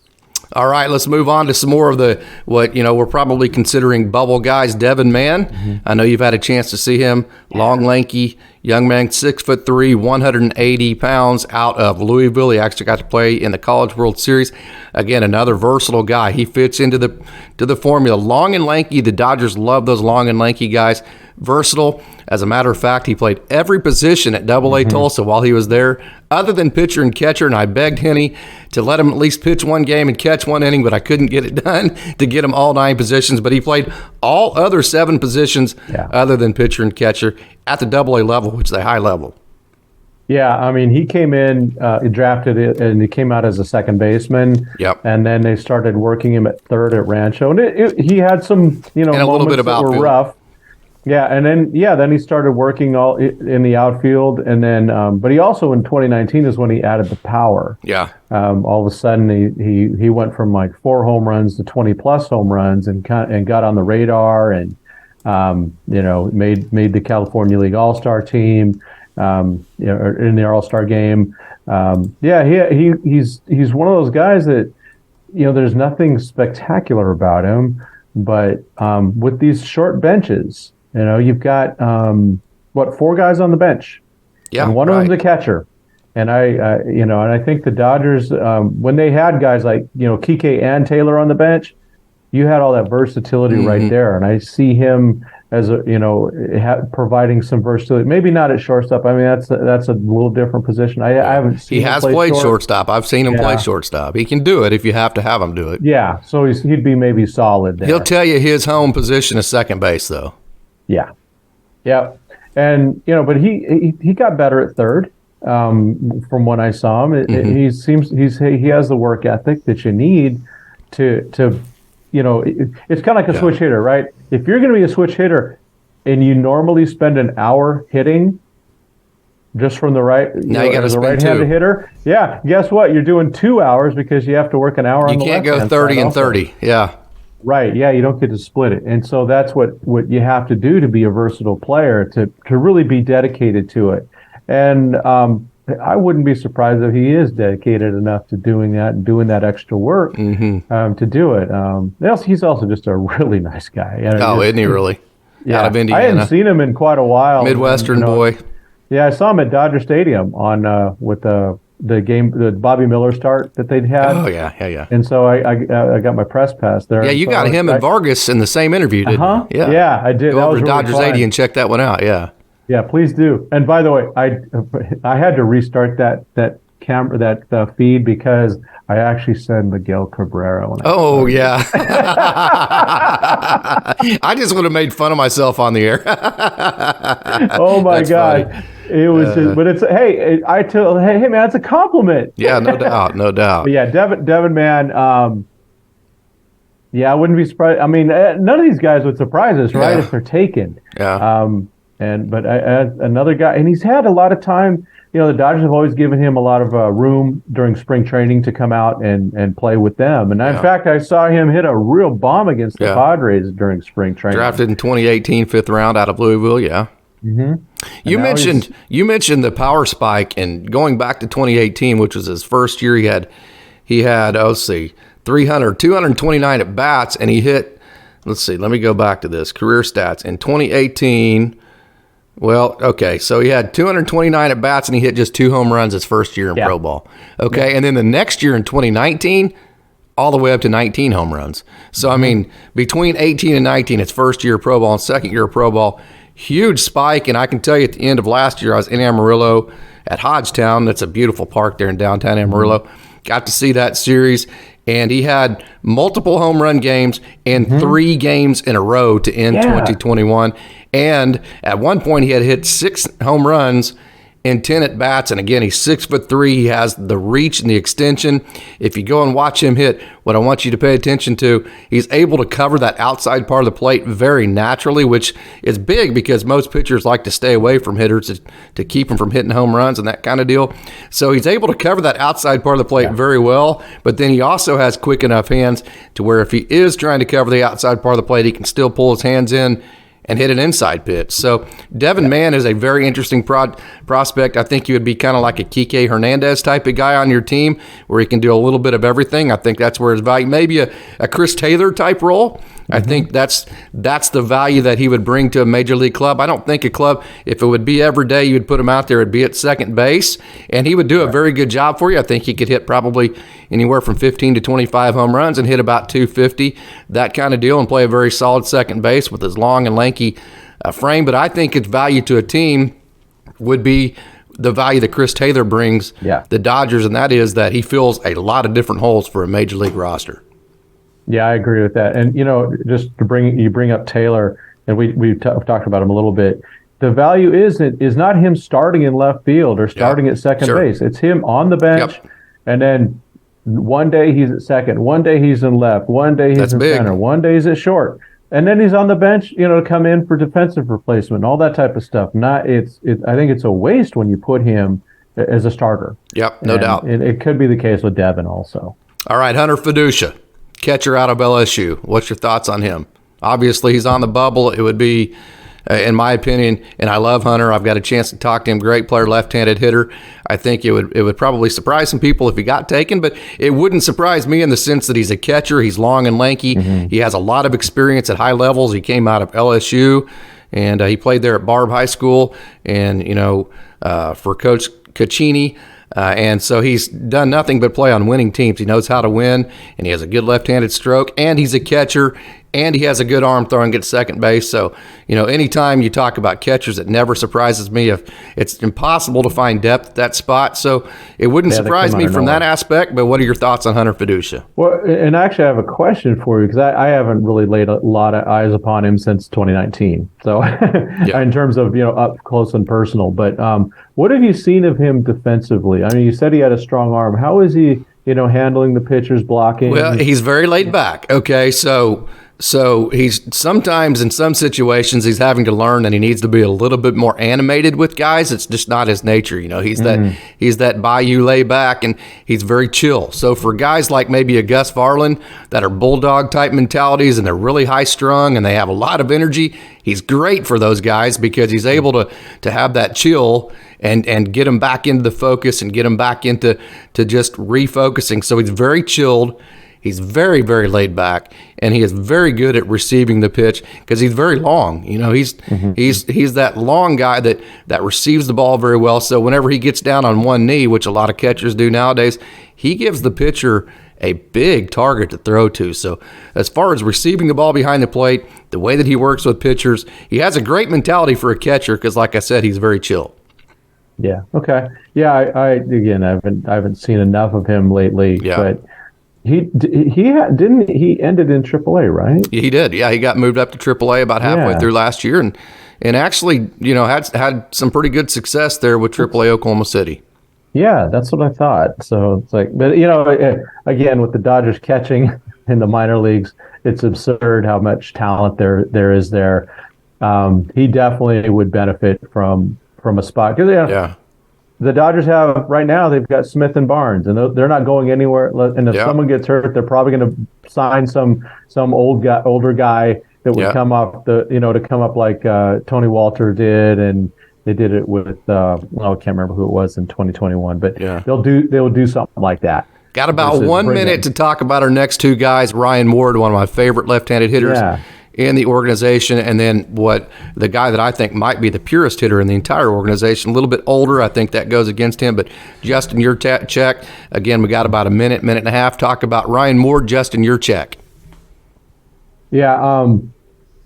Speaker 1: All right, let's move on to some more of what we're probably considering bubble guys. Devin Mann, I know you've had a chance to see him. Long, lanky young man, 6'3", 180 pounds, out of Louisville. He actually got to play in the College World Series. Again, another versatile guy. He fits into the formula. Long and lanky. The Dodgers love those long and lanky guys. Versatile. As a matter of fact, he played every position at AA Tulsa while he was there, other than pitcher and catcher, and I begged Henny to let him at least pitch 1 game and catch 1 inning, but I couldn't get it done to get him all 9 positions. But he played all other 7 positions other than pitcher and catcher at the AA level, which is a high level.
Speaker 2: Yeah, I mean, he came in, he drafted it, and he came out as a second baseman.
Speaker 1: Yep.
Speaker 2: And then they started working him at third at Rancho, and he had some,
Speaker 1: and a little bit of
Speaker 2: that were
Speaker 1: outfield.
Speaker 2: rough. Yeah, and then he started working all in the outfield, and then but he also in 2019 is when he added the power.
Speaker 1: Yeah.
Speaker 2: All of a sudden he went from like 4 home runs to 20 plus home runs, and got on the radar, and made the California League All-Star team, in the All-Star game. He's one of those guys that there's nothing spectacular about him, but with these short benches. You've got 4 guys on the bench, and one of them's a catcher. And I think the Dodgers, when they had guys like Kike and Taylor on the bench, you had all that versatility right there. And I see him as providing some versatility. Maybe not at shortstop. I mean, that's a little different position. I haven't seen.
Speaker 1: He has played shortstop. I've seen him play shortstop. He can do it if you have to have him do it.
Speaker 2: Yeah, so he'd be maybe solid there.
Speaker 1: He'll tell you his home position is second base, though.
Speaker 2: Yeah, and but he got better at third. From when I saw him, he has the work ethic that you need to it's kind of like a switch hitter, right? If you're going to be a switch hitter and you normally spend an hour hitting just from the right,
Speaker 1: now you got to spend
Speaker 2: right-handed
Speaker 1: 2.
Speaker 2: hitter. Yeah, guess what? You're doing 2 hours because you have to work an hour on the left.
Speaker 1: You can't go 30 and 30. Yeah.
Speaker 2: Right. Yeah, you don't get to split it. And so that's what you have to do to be a versatile player, to really be dedicated to it. And I wouldn't be surprised if he is dedicated enough to doing that and doing that extra work to do it. He's also just a really nice guy.
Speaker 1: Isn't he really?
Speaker 2: Yeah.
Speaker 1: Out of Indiana.
Speaker 2: I hadn't seen him in quite a while.
Speaker 1: Midwestern boy.
Speaker 2: Yeah, I saw him at Dodger Stadium on with the game, the Bobby Miller start that they'd had.
Speaker 1: Oh, yeah.
Speaker 2: And so I got my press pass there.
Speaker 1: Yeah, you got him and Vargas in the same interview, didn't you?
Speaker 2: Yeah, I did.
Speaker 1: Go over to Dodgers 80 and check that one out, yeah.
Speaker 2: Yeah, please do. And by the way, I had to restart that camera, that feed, because I actually said Miguel Cabrera when I
Speaker 1: Oh, yeah. I just would have made fun of myself on the air.
Speaker 2: Oh my
Speaker 1: That's
Speaker 2: God.
Speaker 1: funny.
Speaker 2: It was just, but it's, hey man, it's a compliment.
Speaker 1: Yeah, no doubt, no doubt.
Speaker 2: But yeah, Devin man, yeah, I wouldn't be surprised. I mean, none of these guys would surprise us, right?
Speaker 1: Yeah.
Speaker 2: If they're taken.
Speaker 1: Yeah.
Speaker 2: But another guy, and he's had a lot of time. The Dodgers have always given him a lot of room during spring training to come out and play with them. And in fact, I saw him hit a real bomb against the Padres during spring training.
Speaker 1: Drafted in 2018, fifth round out of Louisville. Yeah.
Speaker 2: Mm-hmm.
Speaker 1: You mentioned the power spike, and going back to 2018, which was his first year, he had 229 at bats, and he hit. Let's see. Let me go back to this career stats in 2018. Well, okay, so he had 229 at bats, and he hit just 2 home runs his first year in pro ball. Okay, and then the next year in 2019, all the way up to 19 home runs. So, I mean, between 18 and 19, it's first year pro ball and second year pro ball. Huge spike, and I can tell you at the end of last year, I was in Amarillo at Hodgetown. That's a beautiful park there in downtown Amarillo. Got to see that series, and he had multiple home run games and 3 games in a row to end 2021. And at one point, he had hit 6 home runs in 10 at bats. And again, he's 6'3". He has the reach and the extension. If you go and watch him hit, what I want you to pay attention to, he's able to cover that outside part of the plate very naturally, which is big because most pitchers like to stay away from hitters to keep them from hitting home runs and that kind of deal. So he's able to cover that outside part of the plate very well, but then he also has quick enough hands to where if he is trying to cover the outside part of the plate, he can still pull his hands in and hit an inside pitch. So Devin Mann is a very interesting prospect. I think he would be kind of like a Kike Hernandez type of guy on your team where he can do a little bit of everything. I think that's where his value, maybe a Chris Taylor type role. I think that's the value that he would bring to a major league club. I don't think a club, if it would be every day you would put him out there, it'd be at second base, and he would do a very good job for you. I think he could hit probably anywhere from 15 to 25 home runs and hit about 250, that kind of deal, and play a very solid second base with his long and lanky frame. But I think its value to a team would be the value that Chris Taylor brings the Dodgers, and that is that he fills a lot of different holes for a major league roster.
Speaker 2: Yeah, I agree with that. And, just to bring up Taylor, and we've talked about him a little bit. The value is not him starting in left field or starting at second base. It's him on the bench, and then one day he's at second, one day he's in left, one day he's in center, one day he's at short. And then he's on the bench, to come in for defensive replacement, all that type of stuff. I think it's a waste when you put him as a starter.
Speaker 1: Yep, no doubt.
Speaker 2: It could be the case with Devin also.
Speaker 1: All right, Hunter Fiducia, catcher out of LSU. What's your thoughts on him? Obviously, he's on the bubble. It would be, in my opinion, and I love Hunter. I've got a chance to talk to him. Great player, left-handed hitter. I think it would probably surprise some people if he got taken, but it wouldn't surprise me in the sense that he's a catcher. He's long and lanky. He has a lot of experience at high levels. He came out of LSU, and he played there at Barb High School, and for Coach Caccini. And so he's done nothing but play on winning teams. He knows how to win, and he has a good left-handed stroke, and he's a catcher, and he has a good arm throwing at second base. So, anytime you talk about catchers, it never surprises me. If it's impossible to find depth at that spot. So it wouldn't surprise me from that aspect, but what are your thoughts on Hunter Fiducia?
Speaker 2: Well, and actually I have a question for you, because I haven't really laid a lot of eyes upon him since 2019. So in terms of, up close and personal, but what have you seen of him defensively? I mean, you said he had a strong arm. How is he, handling the pitchers, blocking?
Speaker 1: Well, he's very laid back. Okay, so he's sometimes in some situations he's having to learn that he needs to be a little bit more animated with guys. It's just not his nature. He's that Bayou lay back, and he's very chill. So for guys like maybe a Gus Varland that are bulldog type mentalities and they're really high strung and they have a lot of energy, he's great for those guys because he's able to have that chill and get them back into the focus and get them back into just refocusing. So he's very chilled. He's very, very laid back, and he is very good at receiving the pitch because he's very long. He's that long guy that receives the ball very well. So whenever he gets down on one knee, which a lot of catchers do nowadays, he gives the pitcher a big target to throw to. So as far as receiving the ball behind the plate, the way that he works with pitchers, he has a great mentality for a catcher because, like I said, he's very chill.
Speaker 2: Yeah. Okay. Yeah. I haven't seen enough of him lately.
Speaker 1: Yeah.
Speaker 2: But he ended in AAA, right?
Speaker 1: He did. Yeah, he got moved up to AAA about halfway through last year, and actually, had some pretty good success there with AAA Oklahoma City.
Speaker 2: Yeah, that's what I thought. So it's like, but again, with the Dodgers catching in the minor leagues, it's absurd how much talent there is there. He definitely would benefit from a spot because the Dodgers have right now, they've got Smith and Barnes, and they're not going anywhere. And if someone gets hurt, they're probably going to sign some older guy that would come up to come up like Tony Walter did, and they did it with I can't remember who it was in 2021, but they'll do something like that.
Speaker 1: Got about 1 minute to talk about our next two guys. Ryan Ward, one of my favorite left-handed hitters in the organization, and then the guy that I think might be the purest hitter in the entire organization, a little bit older. I think that goes against him, but Justin Yurchak. Again, we got about a minute and a half. Talk about Ryan Ward, Justin Yurchak.
Speaker 2: Yeah.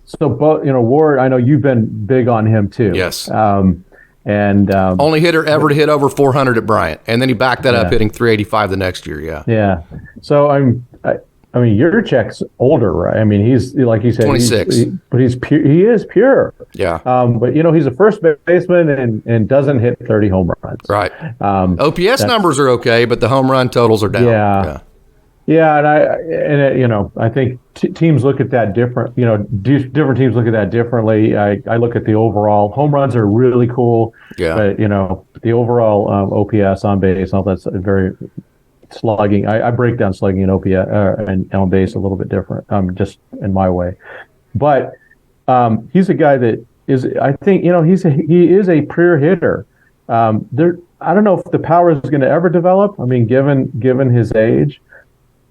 Speaker 2: So both, Ward, I know you've been big on him too.
Speaker 1: Yes.
Speaker 2: Only
Speaker 1: hitter ever to hit over 400 at Bryant, and then he backed that up, hitting 385 the next year. Yeah.
Speaker 2: Yeah. So I mean, Yurchak's older, right? I mean, he's like you said,
Speaker 1: 26,
Speaker 2: but he is pure.
Speaker 1: Yeah.
Speaker 2: But he's a first baseman and doesn't hit 30 home runs.
Speaker 1: Right. OPS numbers are okay, but the home run totals are down.
Speaker 2: Yeah. Yeah, and I think teams look at that different. Different teams look at that differently. I look at the overall home runs are really cool.
Speaker 1: Yeah.
Speaker 2: But the overall OPS on base, all that's very slugging. I break down slugging and OPS and on base a little bit different. Just in my way. But he's a guy that is. I think he is a pure hitter. I don't know if the power is going to ever develop. I mean, given his age.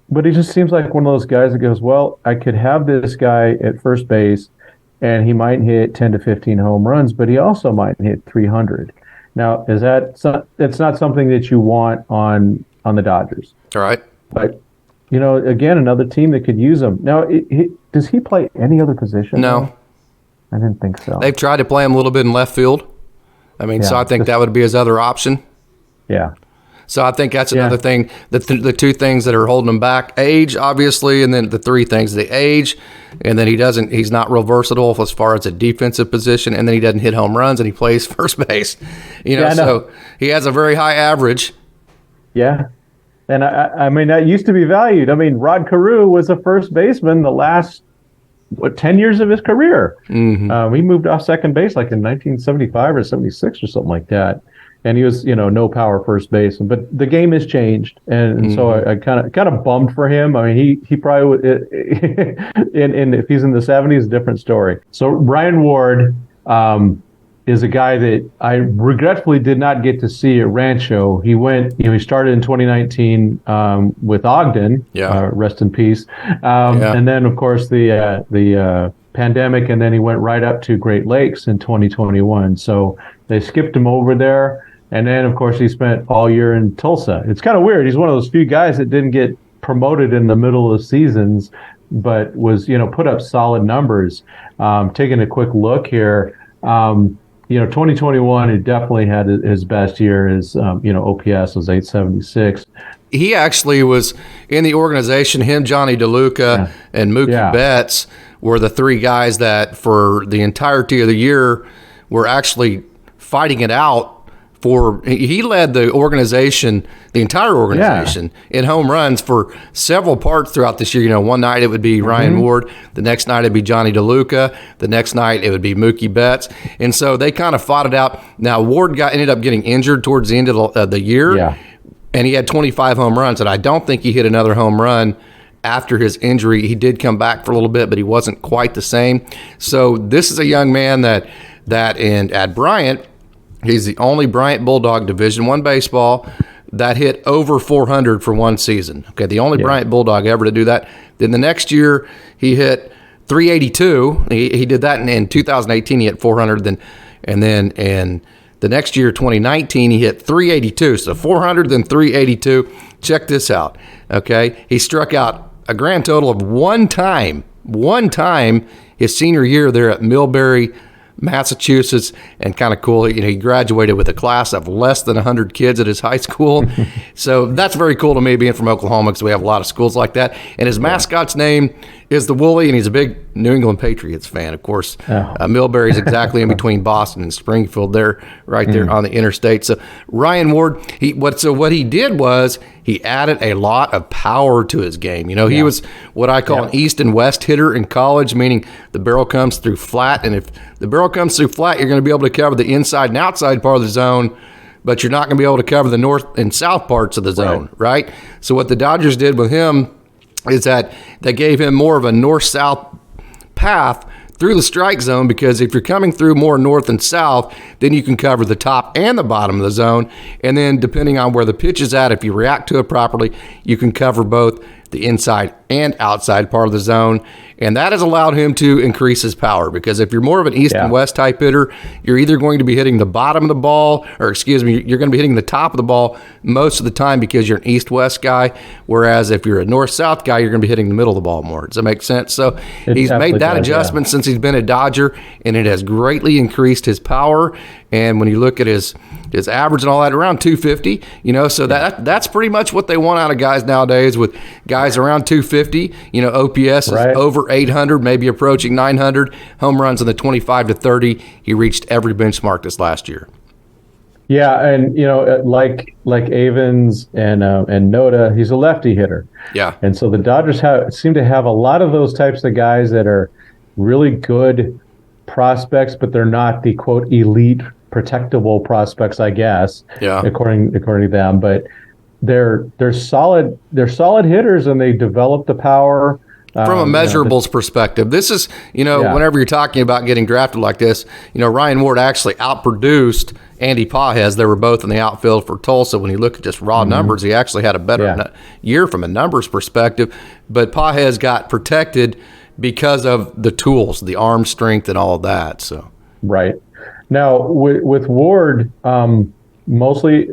Speaker 2: But he just seems like one of those guys that goes, well, I could have this guy at first base, and he might hit 10 to 15 home runs, but he also might hit 300. Now, it's not something that you want on the Dodgers.
Speaker 1: All right.
Speaker 2: But, again, another team that could use him. Now, does he play any other position?
Speaker 1: No.
Speaker 2: I didn't think so.
Speaker 1: They've tried to play him a little bit in left field. I mean, so I think that would be his other option.
Speaker 2: Yeah.
Speaker 1: So I think that's another thing. The two things that are holding him back: age, obviously, and then the three things: the age, and then he's not real versatile as far as a defensive position, and then he doesn't hit home runs, and he plays first base. So he has a very high average. Yeah,
Speaker 2: and I mean that used to be valued. I mean, Rod Carew was a first baseman the last 10 years of his career.
Speaker 1: Mm-hmm.
Speaker 2: He moved off second base like in 1975 or 76 or something like that. And he was, no power first baseman, but the game has changed, and so I kind of bummed for him. I mean, he probably would, and if he's in the 70s, different story. So Ryan Ward is a guy that I regretfully did not get to see at Rancho. He went, he started in 2019 with Ogden, rest in peace, and then of course the pandemic, and then he went right up to Great Lakes in 2021. So they skipped him over there. And then, of course, he spent all year in Tulsa. It's kind of weird. He's one of those few guys that didn't get promoted in the middle of the seasons, but was, put up solid numbers. Taking a quick look here, 2021, he definitely had his best year. His, OPS was 876.
Speaker 1: He actually was in the organization. Him, Johnny DeLuca, and Mookie Betts were the three guys that for the entirety of the year were actually fighting it out. He led the organization, the entire organization, in home runs for several parts throughout this year. One night it would be Ryan Ward, the next night it'd be Johnny DeLuca, the next night it would be Mookie Betts, and so they kind of fought it out. Now Ward ended up getting injured towards the end of the year, and he had 25 home runs, and I don't think he hit another home run after his injury. He did come back for a little bit, but he wasn't quite the same. So this is a young man that at Bryant. He's the only Bryant Bulldog Division I baseball that hit over 400 for one season. Okay, the only Bryant Bulldog ever to do that. Then the next year he hit 382. He did that in 2018. He hit 400. And the next year, 2019, he hit 382. So 400, then 382. Check this out. Okay, he struck out a grand total of one time his senior year there at Millbury, Massachusetts. And kind of cool, he graduated with a class of less than 100 kids at his high school. So that's very cool to me, being from Oklahoma, because we have a lot of schools like that. And his mascot's name is the Woolly, and he's a big New England Patriots fan, of course. Millbury is exactly in between Boston and Springfield, there, right there on the interstate. So Ryan Ward, what he did was he added a lot of power to his game. He was what I call an east and west hitter in college, meaning the barrel comes through flat, and if the barrel comes through flat, you're going to be able to cover the inside and outside part of the zone, but you're not going to be able to cover the north and south parts of the zone, right? So what the Dodgers did with him is that they gave him more of a north-south path through the strike zone, because if you're coming through more north and south, then you can cover the top and the bottom of the zone. And then depending on where the pitch is at, if you react to it properly, you can cover both the inside and outside part of the zone. And that has allowed him to increase his power, because if you're more of an east and west type hitter, you're either going to be hitting the bottom of the ball, or you're going to be hitting the top of the ball most of the time because you're an east-west guy. Whereas if you're a north-south guy, you're going to be hitting the middle of the ball more. Does that make sense? So he's made that adjustment since he's been a Dodger, and it has greatly increased his power. And when you look at his average and all that, around 250, so that's pretty much what they want out of guys nowadays, with guys around 250. OPS is over 800, maybe approaching 900. Home runs in the 25 to 30. He reached every benchmark this last year.
Speaker 2: Yeah, and like Avens and Noda, he's a lefty hitter.
Speaker 1: Yeah,
Speaker 2: and so the Dodgers seem to have a lot of those types of guys that are really good prospects, but they're not the quote elite protectable prospects, I guess. Yeah, according to them, but they're solid. They're solid hitters, and they develop the power.
Speaker 1: From a measurables perspective, this is, whenever you're talking about getting drafted like this, Ryan Ward actually outproduced Andy Pages. They were both in the outfield for Tulsa. When you look at just raw numbers, he actually had a better year from a numbers perspective. But Pages got protected because of the tools, the arm strength, and all of that. So
Speaker 2: right now with Ward. Mostly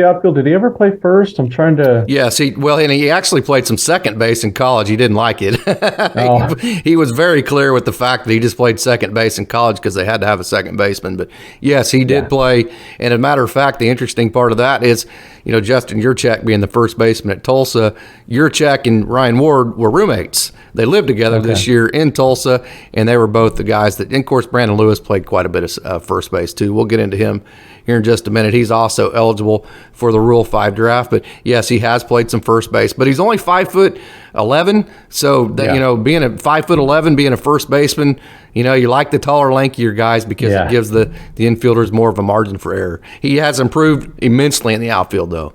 Speaker 2: outfield. Did he ever play first? I'm trying to.
Speaker 1: Yes, and he actually played some second base in college. He didn't like it. He was very clear with the fact that he just played second base in college because they had to have a second baseman. But yes, he did play. And as a matter of fact, the interesting part of that is, Justin Yurchek being the first baseman at Tulsa, Yurchek and Ryan Ward were roommates. They lived together this year in Tulsa, and they were both the guys that, and of course, Brandon Lewis played quite a bit of first base too. We'll get into him here in just a minute. He's also eligible for the Rule 5 draft, but yes, he has played some first base, but he's only 5'11", so that, being a 5'11", being a first baseman, you like the taller, lankier guys because it gives the infielders more of a margin for error. He has improved immensely in the outfield, though.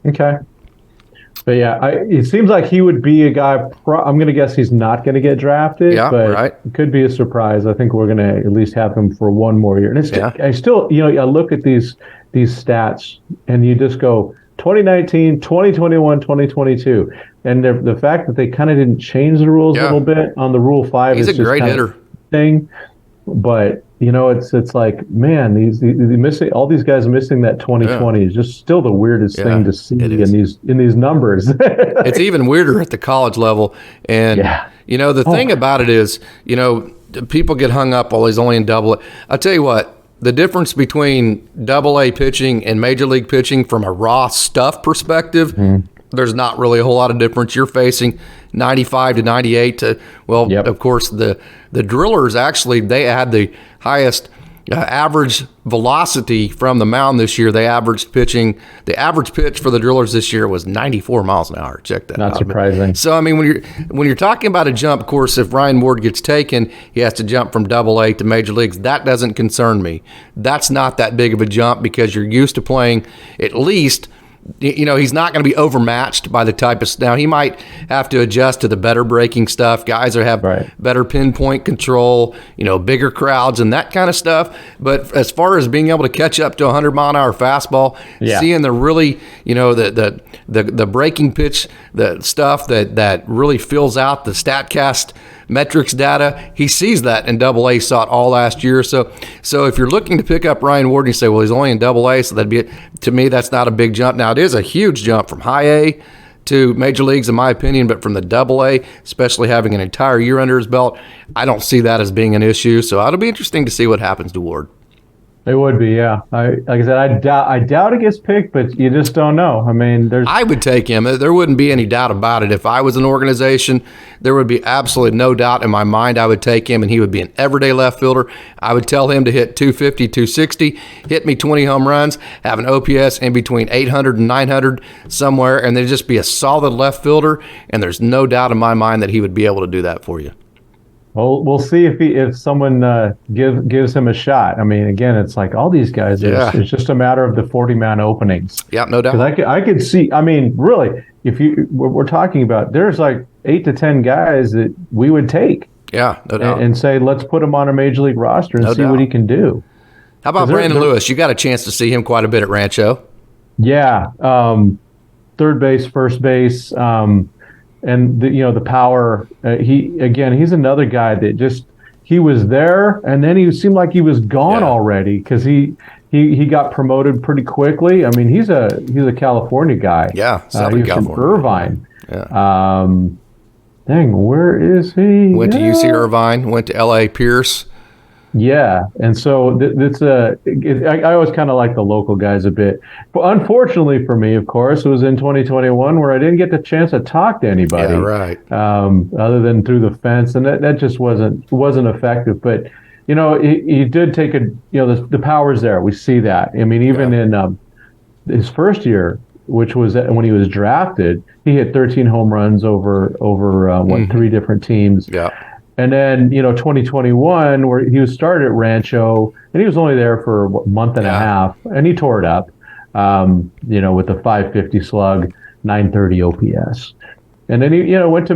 Speaker 2: Okay. But it seems like he would be a guy. I'm going to guess he's not going to get drafted. Yeah, but it could be a surprise. I think we're going to at least have him for one more year. And I still, I look at these stats, and you just go 2019, 2021, 2022, and the fact that they kind of didn't change the rules a little bit on the Rule 5.
Speaker 1: He's a great hitter.
Speaker 2: Thing, but it's like, man, these missing, all these guys missing that 2020 is just still the weirdest thing to see in these numbers.
Speaker 1: It's even weirder at the college level. And the thing about it is, people get hung up, he's only in double A. I'll tell you what, the difference between double A pitching and major league pitching from a raw stuff perspective, there's not really a whole lot of difference. You're facing 95 to 98 to, of course, the drillers actually, they had the highest average velocity from the mound this year. The average pitch for the drillers this year was 94 miles an hour. Check that out.
Speaker 2: Not surprising.
Speaker 1: So, I mean, when you're talking about a jump, of course, if Ryan Ward gets taken, he has to jump from double A to major leagues. That doesn't concern me. That's not that big of a jump because you're used to playing at least, he's not going to be overmatched by the type of. Now, he might have to adjust to the better breaking stuff. Guys that have better pinpoint control, bigger crowds and that kind of stuff. But as far as being able to catch up to 100-mile-an-hour fastball, seeing the really, the breaking pitch, the stuff that really fills out the StatCast metrics data, he sees that in double A, saw it all last year. So if you're looking to pick up Ryan Ward and you say, well, he's only in double A, so that'd be it. To me, that's not a big jump. Now, it is a huge jump from high A to major leagues, in my opinion, but from the AA, especially having an entire year under his belt, I don't see that as being an issue. So it'll be interesting to see what happens to Ward.
Speaker 2: It would be, yeah. Like I said, I doubt it gets picked, but you just don't know. I mean,
Speaker 1: I would take him. There wouldn't be any doubt about it. If I was an organization, there would be absolutely no doubt in my mind I would take him, and he would be an everyday left fielder. I would tell him to hit 250, 260, hit me 20 home runs, have an OPS in between 800 and 900 somewhere, and then just be a solid left fielder, and there's no doubt in my mind that he would be able to do that for you.
Speaker 2: Well, we'll see if someone gives him a shot. I mean, again, it's like all these guys. It's just a matter of the 40-man openings.
Speaker 1: Yeah, no doubt.
Speaker 2: Because I could see. I mean, really, if we're talking about, there's like 8 to 10 guys that we would take.
Speaker 1: Yeah, no doubt.
Speaker 2: And say, let's put him on a major league roster and see what he can do.
Speaker 1: How about Brandon Lewis? You got a chance to see him quite a bit at Rancho.
Speaker 2: Yeah, third base, first base. And the power. He's another guy that he was there, and then he seemed like he was gone already because he got promoted pretty quickly. I mean, he's a California guy.
Speaker 1: Yeah, Southern California.
Speaker 2: From Irvine.
Speaker 1: Yeah.
Speaker 2: Dang, where is he?
Speaker 1: Went to UC Irvine. Went to LA Pierce.
Speaker 2: Yeah, and so I always kind of like the local guys a bit. But unfortunately for me, of course, it was in 2021 where I didn't get the chance to talk to anybody.
Speaker 1: Yeah, right.
Speaker 2: Other than through the fence, and that just wasn't effective. But he did take the power's there. We see that. I mean, even in his first year, which was when he was drafted, he hit 13 home runs over 3 different teams.
Speaker 1: Yeah.
Speaker 2: And then, 2021, where he was started at Rancho, and he was only there for a month and a half, and he tore it up, with a 550 slug, 930 OPS. And then he, went to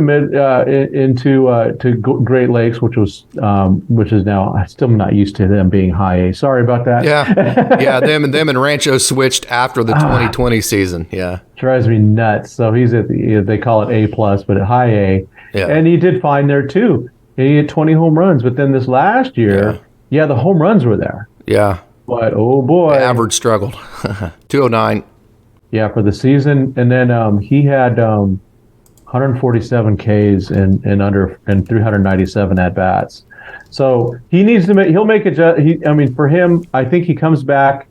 Speaker 2: to Great Lakes, which is now, I'm still not used to them being high A. Sorry about that.
Speaker 1: Yeah, them and Rancho switched after the 2020 season. Yeah,
Speaker 2: drives me nuts. So he's at they call it A plus, but at high A, and he did fine there too. He hit 20 home runs, but then this last year, the home runs were there.
Speaker 1: Yeah,
Speaker 2: but oh boy,
Speaker 1: the average struggled. 209.
Speaker 2: Yeah, for the season, and then he had 147 Ks and 397 at bats. So he needs to he'll make it. For him, I think he comes back.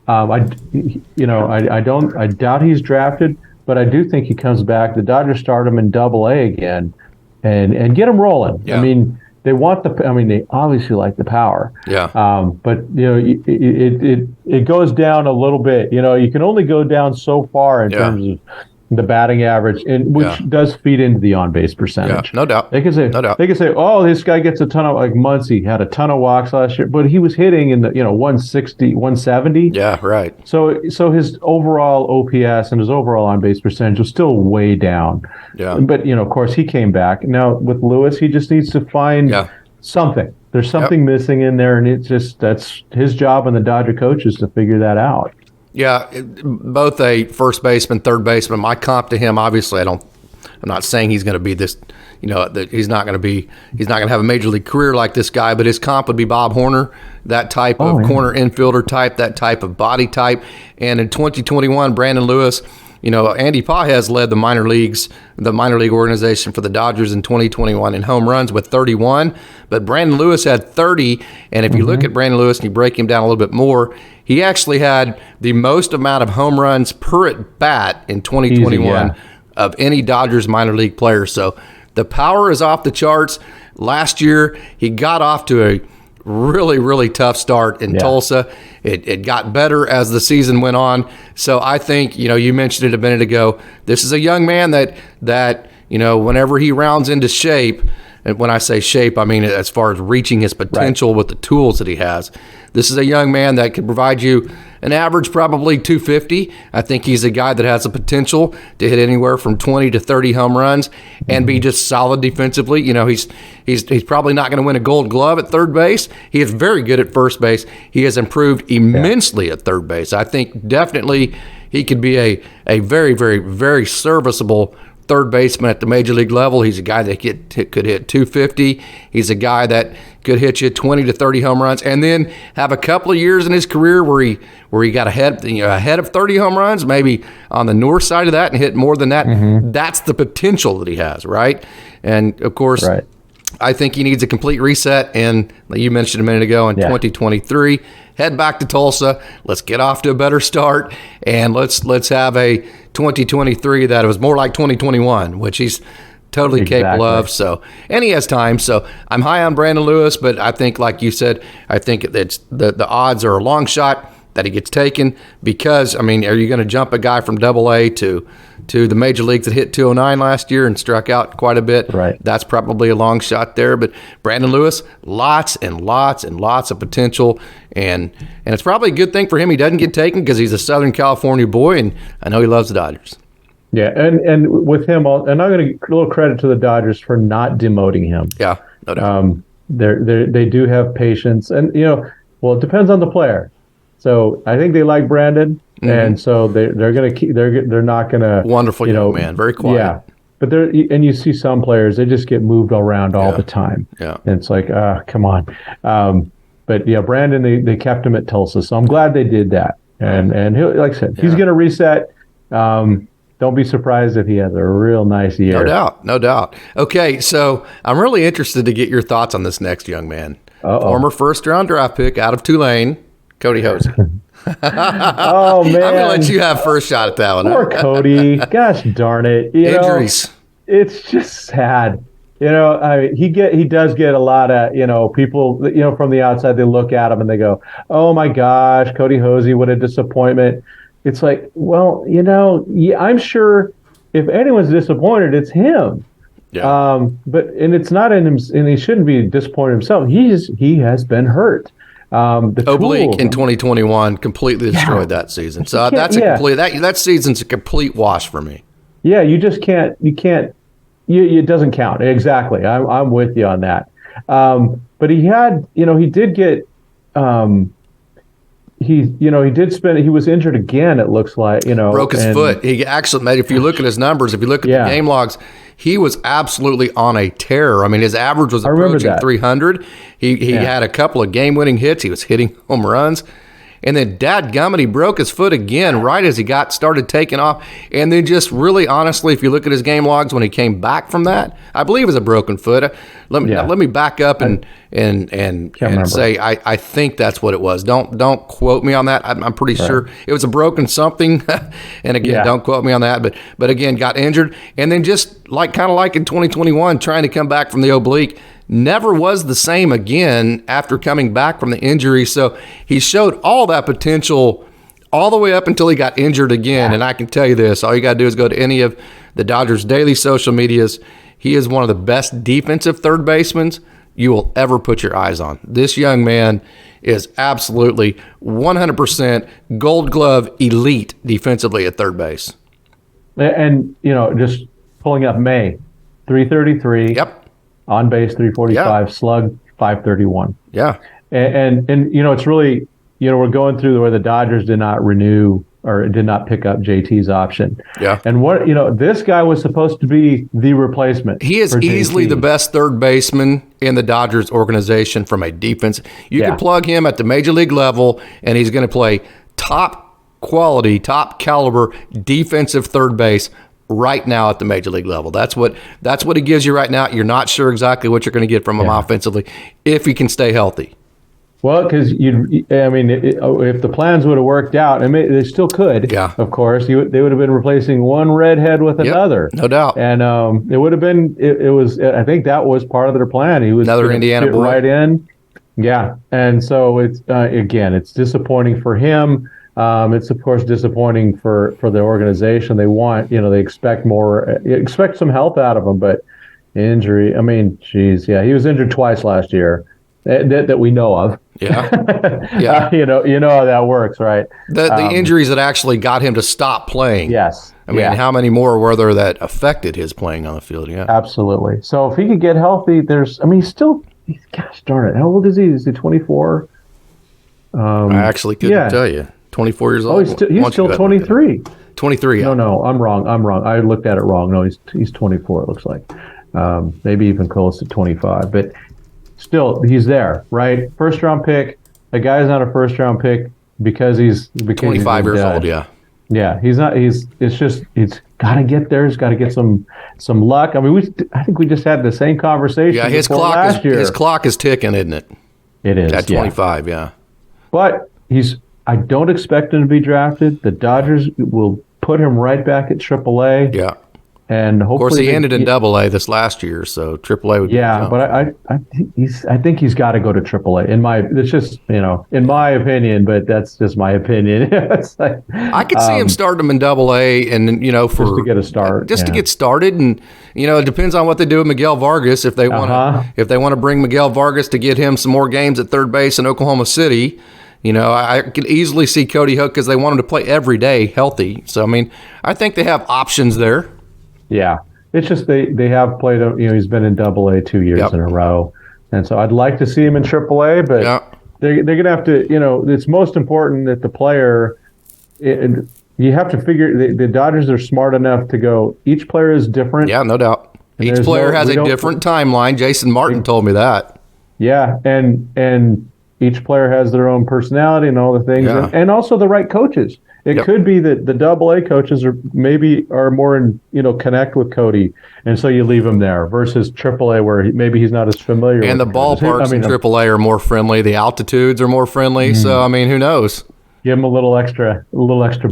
Speaker 2: I doubt he's drafted, but I do think he comes back. The Dodgers start him in AA again, and get him rolling.
Speaker 1: Yeah.
Speaker 2: I mean, they want they obviously like the power.
Speaker 1: Yeah.
Speaker 2: But it goes down a little bit. You can only go down so far in terms of the batting average, and which does feed into the on-base percentage.
Speaker 1: Yeah, no doubt.
Speaker 2: They can say, oh, this guy gets a ton of, like Muncy had a ton of walks last year, but he was hitting in the 160, 170.
Speaker 1: Yeah, right.
Speaker 2: So his overall OPS and his overall on-base percentage was still way down.
Speaker 1: Yeah.
Speaker 2: But of course, he came back. Now with Lewis, he just needs to find something. There's something missing in there, and that's his job and the Dodger coaches to figure that out. Yeah,
Speaker 1: both a first baseman, third baseman. My comp to him, obviously, I'm not saying he's going to be this, that he's not going to have a major league career like this guy, but his comp would be Bob Horner, that type of corner infielder type, that type of body type. And in 2021, Brandon Lewis, Andy Pages led the minor league organization for the Dodgers in 2021 in home runs with 31, but Brandon Lewis had 30. And if you look at Brandon Lewis and you break him down a little bit more, he actually had the most amount of home runs per at bat in 2021 of any Dodgers minor league player. So the power is off the charts. Last year, he got off to a really, really tough start in Tulsa. It got better as the season went on. So I think, you mentioned it a minute ago, this is a young man that whenever he rounds into shape, and when I say shape, I mean as far as reaching his potential with the tools that he has. This is a young man that could provide you an average probably 250. I think he's a guy that has the potential to hit anywhere from 20 to 30 home runs and be just solid defensively. He's probably not going to win a Gold Glove at third base. He is very good at first base. He has improved immensely at third base. I think definitely he could be a very, very, very serviceable third baseman at the major league level. He's a guy that could hit 250. He's a guy that could hit you 20 to 30 home runs, and then have a couple of years in his career where he got ahead of 30 home runs, maybe on the north side of that, and hit more than that. That's the potential that he has, right? And of course,
Speaker 2: right.
Speaker 1: I think he needs a complete reset, and like you mentioned a minute ago, in 2023, head back to Tulsa. Let's get off to a better start, and let's have a 2023 that was more like 2021, which he's totally capable of. So, and he has time. So I'm high on Brandon Lewis, but I think, like you said, I think it's the odds are a long shot that he gets taken, because, I mean, are you going to jump a guy from AA to the major leagues that hit 209 last year and struck out quite a bit?
Speaker 2: Right.
Speaker 1: That's probably a long shot there. But Brandon Lewis, lots and lots and lots of potential, and it's probably a good thing for him he doesn't get taken, because he's a Southern California boy, and I know he loves the Dodgers.
Speaker 2: Yeah, and with him, and I'm going to give a little credit to the Dodgers for not demoting him.
Speaker 1: Yeah, no doubt.
Speaker 2: They do have patience, and it depends on the player. So I think they like Brandon, and so they're going to keep. They're not going to.
Speaker 1: Wonderful young man, very quiet.
Speaker 2: Yeah, but you see some players, they just get moved around all the time.
Speaker 1: Yeah,
Speaker 2: and it's like, come on. But yeah, Brandon, they kept him at Tulsa, so I'm glad they did that. And he'll, like I said, he's going to reset. Don't be surprised if he has a real nice year.
Speaker 1: No doubt. Okay, so I'm really interested to get your thoughts on this next young man. Former first-round draft pick out of Tulane, Cody Hosey.
Speaker 2: Oh, man.
Speaker 1: I'm going to let you have first shot at that one.
Speaker 2: Poor Cody. Gosh darn it.
Speaker 1: Injuries.
Speaker 2: It's just sad. He does get a lot of, people, from the outside, they look at him and they go, oh, my gosh, Cody Hosey, what a disappointment. It's like, well, I'm sure if anyone's disappointed, it's him.
Speaker 1: Yeah.
Speaker 2: And it's not in him, and he shouldn't be disappointed himself. He has been hurt. The
Speaker 1: oblique in 2021 completely destroyed that season. So that's that season's a complete wash for me.
Speaker 2: Yeah, you just can't. It doesn't count. Exactly. I'm with you on that. But he had, he did get. He was injured again, it looks like,
Speaker 1: broke his foot. He actually, if you look at his numbers, if you look at the game logs, he was absolutely on a tear. I mean, his average was approaching 300. He had a couple of game-winning hits. He was hitting home runs. And then dadgummit, he broke his foot again right as he started taking off. And then just really honestly, if you look at his game logs when he came back from that, I believe it was a broken foot. Let me back up and say I think that's what it was. Don't quote me on that. I'm pretty sure it was a broken something. And again, don't quote me on that. But again, got injured, and then just kind of like in 2021, trying to come back from the oblique. Never was the same again after coming back from the injury. So he showed all that potential all the way up until he got injured again. And I can tell you this, all you got to do is go to any of the Dodgers' daily social medias. He is one of the best defensive third basemen you will ever put your eyes on. This young man is absolutely 100% Gold Glove elite defensively at third base.
Speaker 2: And, just pulling up May, 333.
Speaker 1: Yep.
Speaker 2: On base 345, slug 531.
Speaker 1: Yeah.
Speaker 2: And it's really, we're going through where the Dodgers did not renew or did not pick up JT's option.
Speaker 1: Yeah.
Speaker 2: And this guy was supposed to be the replacement.
Speaker 1: He is easily the best third baseman in the Dodgers organization from a defense. You can plug him at the major league level, and he's going to play top quality, top caliber defensive third base right now at the major league level. That's what he gives you right now. You're not sure exactly what you're going to get from him offensively if he can stay healthy.
Speaker 2: Well, because if the plans would have worked out, and they still could, of course, they would have been replacing one redhead with another,
Speaker 1: no doubt.
Speaker 2: And it would have been. It was. I think that was part of their plan. He was
Speaker 1: another Indiana boy,
Speaker 2: right in. Yeah, and so it's it's disappointing for him. It's of course disappointing for the organization. They want, they expect more, expect some help out of him, but injury. I mean, geez, he was injured twice last year that we know of.
Speaker 1: Yeah.
Speaker 2: You know how that works, right?
Speaker 1: The injuries that actually got him to stop playing.
Speaker 2: Yes.
Speaker 1: I mean, how many more were there that affected his playing on the field? Yeah.
Speaker 2: Absolutely. So if he could get healthy, he's still, gosh darn it, how old is he? Is he 24?
Speaker 1: I actually couldn't tell you. 24 years old.
Speaker 2: Oh, he's still 23.
Speaker 1: 23. Yeah.
Speaker 2: No, I'm wrong. I looked at it wrong. No, he's 24. It looks like, maybe even close to 25. But still, he's there, right? First round pick. A guy's not a first round pick because he's
Speaker 1: 25 years old. Yeah.
Speaker 2: Yeah, he's not. He's got to get there. He's got to get some luck. I mean, I think we just had the same conversation.
Speaker 1: Yeah, his clock is ticking, isn't it?
Speaker 2: It is
Speaker 1: at 25. Yeah.
Speaker 2: But I don't expect him to be drafted. The Dodgers will put him right back at AAA.
Speaker 1: Yeah.
Speaker 2: And hopefully,
Speaker 1: of course, he ended in AA this last year, so AAA would.
Speaker 2: Yeah, but I think he's got to go to AAA. It's just in my opinion, but that's just my opinion. It's like,
Speaker 1: I could see him starting him in AA, and
Speaker 2: just to get a start,
Speaker 1: to get started, and it depends on what they do with Miguel Vargas if they want to bring Miguel Vargas to get him some more games at third base in Oklahoma City. I could easily see Cody Hook because they want him to play every day healthy. So I mean, I think they have options there.
Speaker 2: Yeah, it's just they have played. He's been in AA 2 years in a row, and so I'd like to see him in AAA. But they're going to have to. It's most important that the player. You have to figure the Dodgers are smart enough to go. Each player is different.
Speaker 1: Yeah, no doubt. Each player has a different timeline. Jason Martin told me that.
Speaker 2: Yeah, and each player has their own personality and all the things, and also the right coaches. It could be that the AA coaches are more in, connect with Cody, and so you leave him there versus AAA where maybe he's not as familiar.
Speaker 1: And the ballparks in AAA are more friendly. The altitudes are more friendly. Mm-hmm. So I mean, who knows?
Speaker 2: Give him a little extra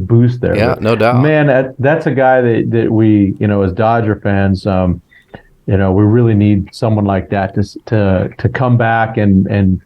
Speaker 2: boost there.
Speaker 1: Yeah, no doubt.
Speaker 2: Man, that's a guy that we, as Dodger fans, we really need someone like that to come back and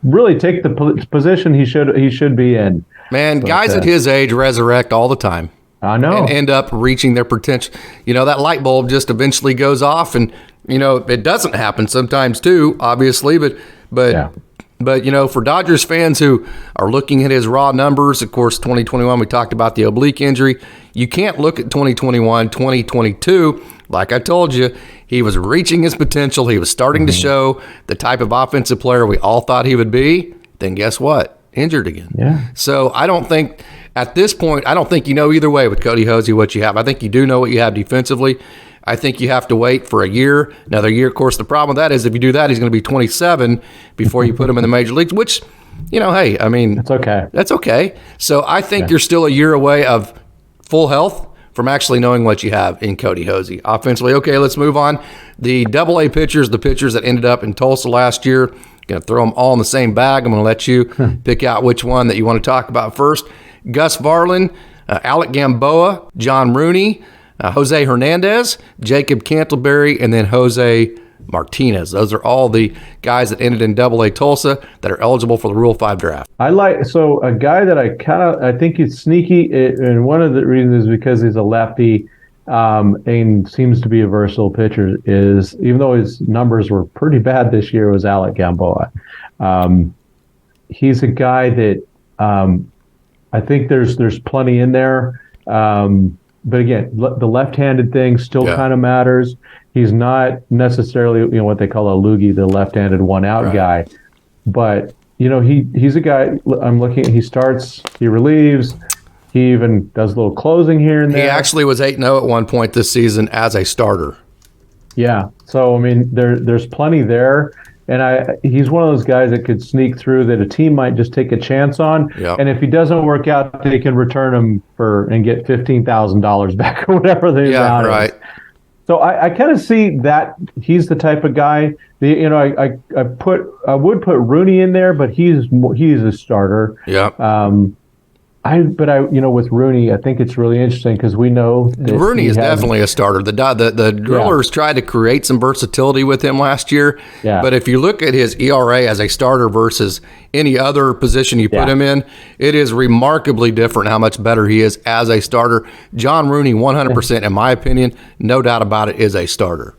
Speaker 2: really take the position he should be in.
Speaker 1: Man, guys at his age resurrect all the time.
Speaker 2: I know.
Speaker 1: And end up reaching their potential. That light bulb just eventually goes off, and it doesn't happen sometimes too, obviously, but for Dodgers fans who are looking at his raw numbers, of course, 2021 we talked about the oblique injury. You can't look at 2021, 2022. Like I told you, he was reaching his potential. He was starting to show the type of offensive player we all thought he would be. Then guess what? Injured again.
Speaker 2: Yeah.
Speaker 1: So I don't think at this point, either way with Cody Hosey what you have. I think you do know what you have defensively. I think you have to wait for another year. Of course, the problem with that is if you do that, he's going to be 27 before you put him in the major leagues, which, hey, I mean,
Speaker 2: that's okay.
Speaker 1: That's okay. So I think you're still a year away of full health from actually knowing what you have in Cody Hosey. Offensively, okay, let's move on. The AA pitchers, the pitchers that ended up in Tulsa last year, going to throw them all in the same bag. I'm going to let you pick out which one that you want to talk about first. Gus Varlin, Alec Gamboa, John Rooney, Jose Hernandez, Jacob Cantleberry, and then Jose Martinez. Those are all the guys that ended in AA Tulsa that are eligible for the Rule 5 draft.
Speaker 2: So a guy that I think he's sneaky, and one of the reasons is because he's a lefty and seems to be a versatile pitcher, is even though his numbers were pretty bad this year, was Alec Gamboa. He's a guy that I think there's plenty in there. But again, the left-handed thing still kind of matters. He's not necessarily, what they call a loogie, the left-handed one-out guy. But, he's a guy, I'm looking, he starts, he relieves, he even does a little closing here and there.
Speaker 1: He actually was 8-0 at one point this season as a starter.
Speaker 2: Yeah. So, I mean, there's plenty there. And he's one of those guys that could sneak through that a team might just take a chance on. Yep. And if he doesn't work out, they can return him and get $15,000 back or whatever the amount is. So I kind of see that he's the type of guy. I would put Rooney in there, but he's a starter.
Speaker 1: Yeah.
Speaker 2: With Rooney, I think it's really interesting because we know that
Speaker 1: Rooney is definitely a starter. The Drillers tried to create some versatility with him last year. Yeah. But if you look at his ERA as a starter versus any other position you put him in, it is remarkably different how much better he is as a starter. John Rooney, 100%, in my opinion, no doubt about it, is a starter.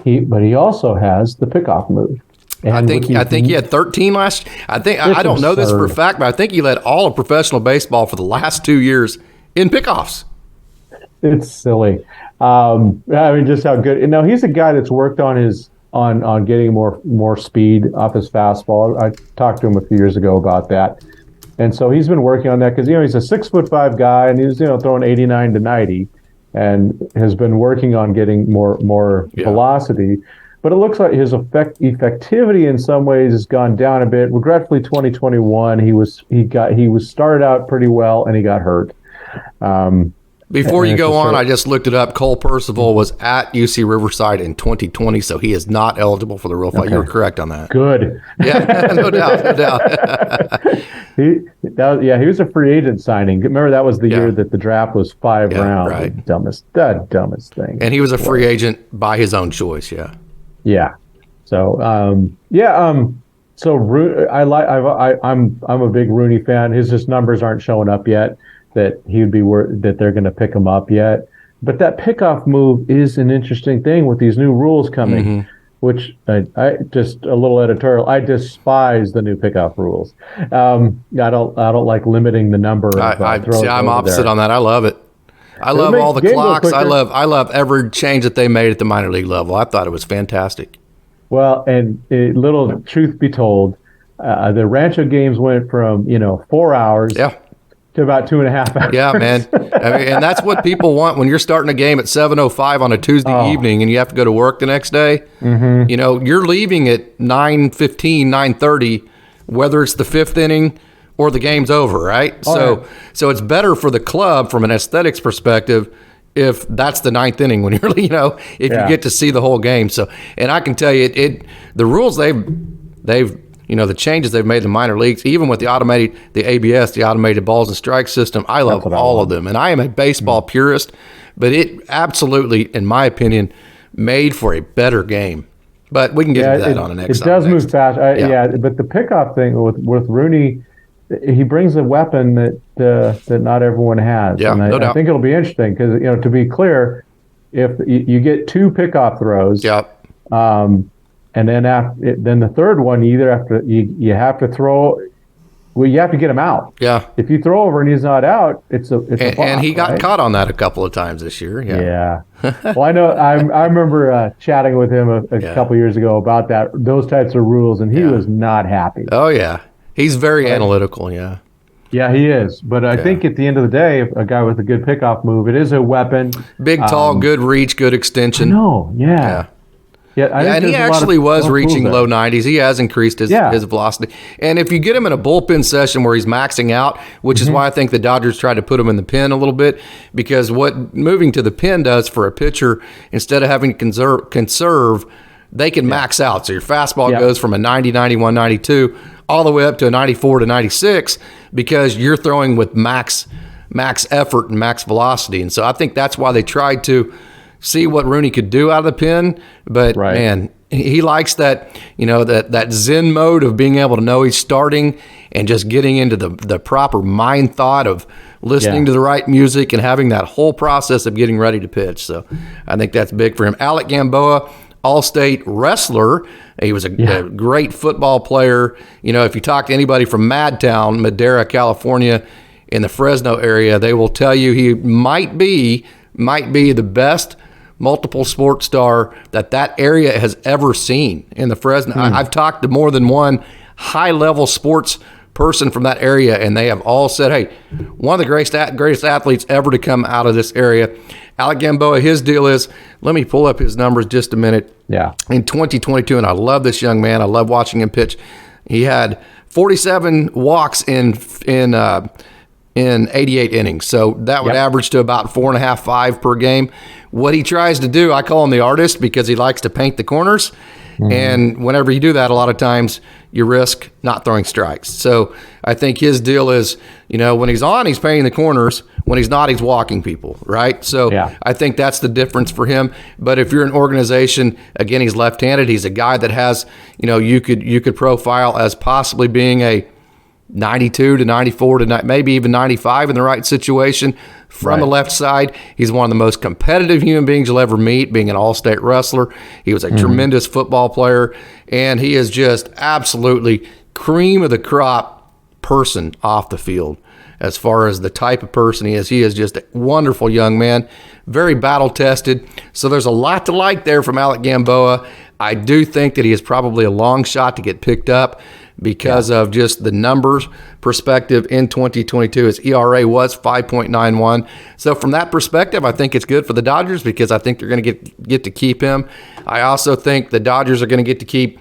Speaker 2: But he also has the pickoff move. And
Speaker 1: I think he had 13 last. I don't know this for a fact, but I think he led all of professional baseball for the last 2 years in pickoffs.
Speaker 2: It's silly. Just how good. Now he's a guy that's worked on getting more speed off his fastball. I talked to him a few years ago about that, And so he's been working on that because, he's a 6'5" guy, and he's, throwing 89 to 90 and has been working on getting more velocity. But it looks like his effectivity in some ways has gone down a bit. Regretfully, 2021, he was started out pretty well, and he got hurt.
Speaker 1: Before you go on, I just looked it up. Cole Percival was at UC Riverside in 2020, so he is not eligible for the Rule 5. Okay. You were correct on that.
Speaker 2: Good.
Speaker 1: Yeah, no doubt.
Speaker 2: He was a free agent signing. Remember, that was the year that the draft was 5 rounds.
Speaker 1: Right.
Speaker 2: The dumbest thing.
Speaker 1: And he was a free agent by his own choice. Yeah.
Speaker 2: Yeah. So, So I'm a big Rooney fan. His numbers aren't showing up yet. That they're going to pick him up yet. But that pickoff move is an interesting thing with these new rules coming, which I just a little editorial. I despise the new pickoff rules. I don't like limiting the number.
Speaker 1: I'm opposite on that. I love it. I love all the clocks. I love every change that they made at the minor league level. I thought it was fantastic.
Speaker 2: Well, and little truth be told, the Rancho games went from 4 hours.
Speaker 1: Yeah.
Speaker 2: To about 2.5 hours.
Speaker 1: Yeah, man. And that's what people want when you're starting a game at 7:05 on a Tuesday evening and you have to go to work the next day. You're leaving at 9:15, 9:30, whether it's the 5th inning or the game's over, right? So it's better for the club from an aesthetics perspective if that's the 9th inning when you're, if you get to see the whole game. So, and I can tell you, the rules they've the changes they've made in the minor leagues, even with the ABS, the automated balls and strikes system, I love all of them. And I am a baseball purist, but it absolutely, in my opinion, made for a better game. But we can get into that on the next.
Speaker 2: It does move fast. But the pickoff thing with Rooney, he brings a weapon that not everyone has.
Speaker 1: Yeah,
Speaker 2: and I think it'll be interesting because, to be clear, if you get 2 pickoff throws, and then then the third one, you have to throw. Well, you have to get him out.
Speaker 1: Yeah.
Speaker 2: If you throw over and he's not out, it's a block,
Speaker 1: and he got caught on that a couple of times this year.
Speaker 2: Yeah. Well, I know. I remember chatting with him a couple years ago about those types of rules, and he was not happy.
Speaker 1: Oh yeah, he's very analytical. Yeah.
Speaker 2: Yeah, he is. But I think at the end of the day, a guy with a good pickoff move, it is a weapon.
Speaker 1: Big, tall, good reach, good extension.
Speaker 2: No. Yeah.
Speaker 1: And he actually was reaching low 90s. He has increased his velocity. And if you get him in a bullpen session where he's maxing out, which is why I think the Dodgers tried to put him in the pen a little bit, because what moving to the pen does for a pitcher, instead of having to conserve, they can max out. So your fastball goes from a 90, 91, 92 all the way up to a 94 to 96 because you're throwing with max effort and max velocity. And so I think that's why they tried to see what Rooney could do out of the pen, but man, he likes that, that Zen mode of being able to know he's starting and just getting into the proper mind thought of listening to the right music and having that whole process of getting ready to pitch. So I think that's big for him. Alec Gamboa, all-state wrestler. He was a great football player. If you talk to anybody from Madtown, Madera, California, in the Fresno area, they will tell you he might be the best multiple sports star that area has ever seen in the Fresno. I've talked to more than one high-level sports person from that area, and they have all said, hey, one of the greatest athletes ever to come out of this area. Alec Gamboa, his deal is, let me pull up his numbers just a minute.
Speaker 2: Yeah.
Speaker 1: In 2022, and I love this young man. I love watching him pitch. He had 47 walks in 88 innings. So that would average to about 4.5, 5 per game. What he tries to do, I call him the artist because he likes to paint the corners. And whenever you do that, a lot of times you risk not throwing strikes. So I think his deal is, when he's on, he's painting the corners. When he's not, he's walking people, right? So I think that's the difference for him. But if you're an organization, again, he's left-handed. He's a guy that has, you could profile as possibly being a 92 to 94 to maybe even 95 in the right situation from the left side. He's one of the most competitive human beings you'll ever meet, being an all-state wrestler. He was a tremendous football player, and he is just absolutely cream of the crop person off the field as far as the type of person he is. He is just a wonderful young man, very battle-tested. So there's a lot to like there from Alec Gamboa. I do think that he is probably a long shot to get picked up. because of just the numbers perspective in 2022. His ERA was 5.91. So from that perspective, I think it's good for the Dodgers because I think they're going to get to keep him. I also think the Dodgers are going to get to keep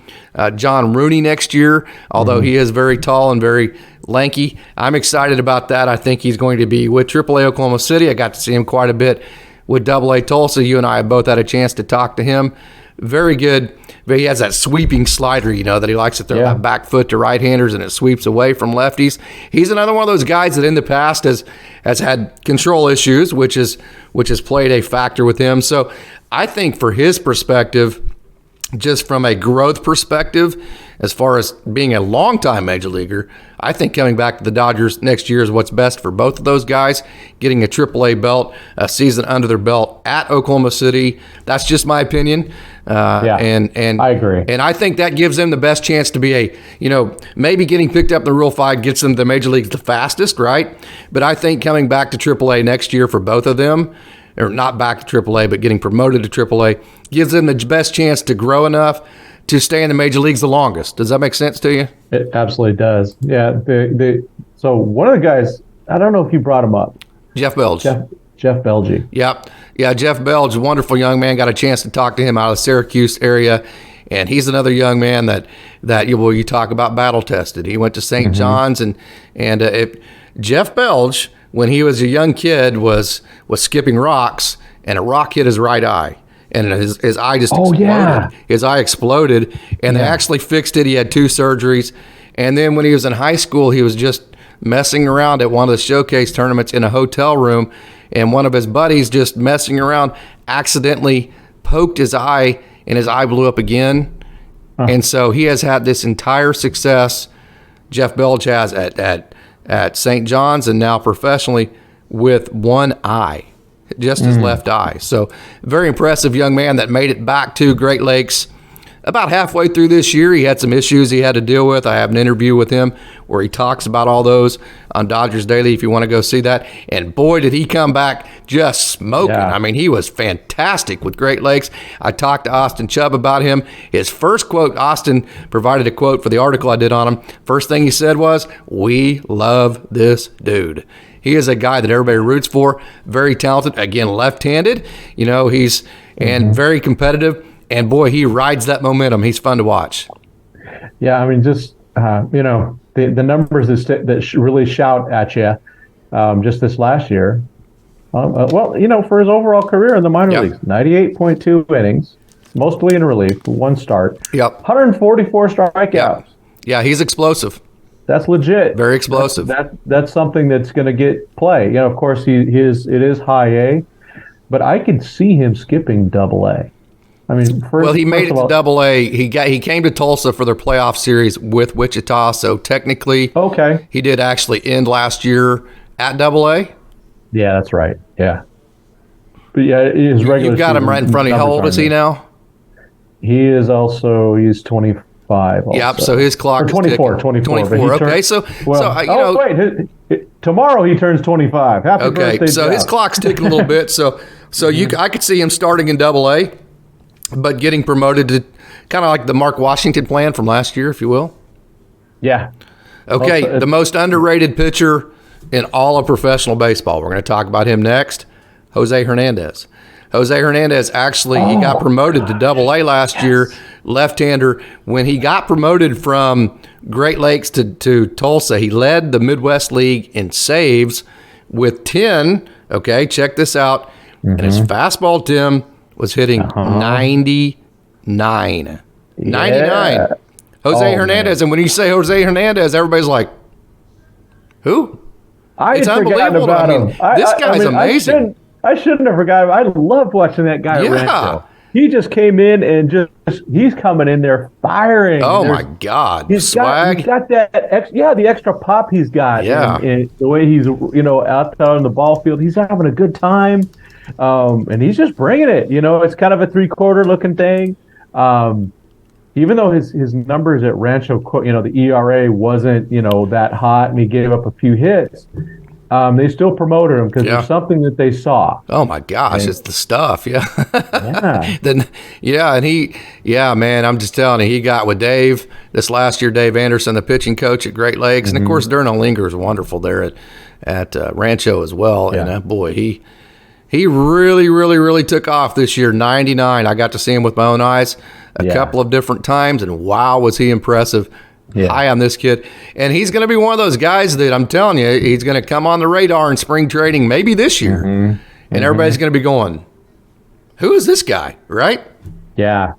Speaker 1: John Rooney next year, although he is very tall and very lanky. I'm excited about that. I think he's going to be with AAA Oklahoma City. I got to see him quite a bit with AA Tulsa. You and I have both had a chance to talk to him. Very good. He has that sweeping slider, that he likes to throw that back foot to right-handers, and it sweeps away from lefties. He's another one of those guys that in the past has had control issues, which has played a factor with him. So I think for his perspective, just from a growth perspective, as far as being a longtime major leaguer, I think coming back to the Dodgers next year is what's best for both of those guys. Getting a AAA belt, a season under their belt at Oklahoma City. That's just my opinion. And
Speaker 2: I agree.
Speaker 1: And I think that gives them the best chance to be maybe getting picked up in the Rule 5 gets them to the major leagues the fastest, right? But I think coming back to AAA next year for both of them, or not back to AAA, but getting promoted to AAA, gives them the best chance to grow enough to stay in the major leagues the longest. Does that make sense to you?
Speaker 2: It absolutely does. Yeah. So one of the guys, I don't know if you brought him up.
Speaker 1: Jeff Belge.
Speaker 2: Jeff Belge.
Speaker 1: Yep. Yeah, Jeff Belge, wonderful young man. Got a chance to talk to him out of the Syracuse area. And he's another young man that you talk about battle tested. He went to St. John's and Jeff Belge, when he was a young kid, was skipping rocks, and a rock hit his right eye, and his eye just exploded.
Speaker 2: Yeah.
Speaker 1: His eye exploded, and they actually fixed it. He had 2 surgeries, and then when he was in high school, he was just messing around at one of the showcase tournaments in a hotel room, and one of his buddies, just messing around, accidentally poked his eye, and his eye blew up again. And so he has had this entire success, Jeff Belge has, at St. John's, and now professionally with one eye, just his left eye. So very impressive young man that made it back to Great Lakes about halfway through this year. He had some issues he had to deal with. I have an interview with him where he talks about all those on Dodgers Daily if you want to go see that. And boy, did he come back just smoking.
Speaker 2: Yeah.
Speaker 1: I mean, he was fantastic with Great Lakes. I talked to Austin Chubb about him. His first quote, Austin provided a quote for the article I did on him. First thing he said was, "We love this dude." He is a guy that everybody roots for, very talented, again, left-handed. He's and very competitive. And boy, he rides that momentum. He's fun to watch.
Speaker 2: Yeah, I mean, just the numbers that really shout at you just this last year. For his overall career in the minor leagues, 98.2 innings, mostly in relief, 1 start.
Speaker 1: Yep.
Speaker 2: 144 strikeouts.
Speaker 1: Yeah, he's explosive.
Speaker 2: That's legit.
Speaker 1: Very explosive.
Speaker 2: That's something that's going to get play. Of course, it is high A, but I could see him skipping Double A. I mean,
Speaker 1: he made it to Double A. He came to Tulsa for their playoff series with Wichita. So technically, he did actually end last year at Double A.
Speaker 2: Yeah, that's right. Yeah, but yeah, his regular.
Speaker 1: You've got him right in front of you. How old is he now?
Speaker 2: He's 25. Also.
Speaker 1: Yep. So his clock is
Speaker 2: 24.
Speaker 1: 24. Okay.
Speaker 2: Tomorrow he turns 25. Happy birthday!
Speaker 1: So his clock's ticking a little bit. So I could see him starting in Double A, but getting promoted to kind of like the Mark Washington plan from last year, if you will.
Speaker 2: Yeah.
Speaker 1: Okay. The most underrated pitcher in all of professional baseball. We're going to talk about him next. Jose Hernandez. Jose Hernandez actually he got promoted to Double A last year, left-hander. When he got promoted from Great Lakes to Tulsa, he led the Midwest League in saves with 10. Okay, check this out. And his fastball, Tim, was hitting 99. 99. Jose Hernandez. Man. And when you say Jose Hernandez, everybody's like, who?
Speaker 2: It's unbelievable.
Speaker 1: This guy's amazing.
Speaker 2: I shouldn't have forgotten. I loved watching that guy at Rancho. He just came in and he's coming in there firing.
Speaker 1: Oh, my God. Swag.
Speaker 2: He's got that, the extra pop he's got.
Speaker 1: Yeah.
Speaker 2: And the way he's, out there on the ball field, he's having a good time. And he's just bringing it. It's kind of a 3/4 looking thing. Even though his numbers at Rancho, the ERA wasn't, that hot and he gave up a few hits, they still promoted him because
Speaker 1: Yeah.
Speaker 2: there's something that they saw.
Speaker 1: Oh my gosh, it's the stuff. Yeah.
Speaker 2: Yeah.
Speaker 1: Then, man, I'm just telling you, he got with Dave this last year, Dave Anderson, the pitching coach at Great Lakes. And of course, Durno Linger is wonderful there at Rancho as well.
Speaker 2: Yeah.
Speaker 1: And boy, he really, really, really took off this year. 99. I got to see him with my own eyes a couple of different times. And wow, was he impressive.
Speaker 2: Yeah.
Speaker 1: High on this kid. And he's going to be one of those guys that I'm telling you, he's going to come on the radar in spring training maybe this year. And everybody's going to be going, who is this guy, right?
Speaker 2: Yeah.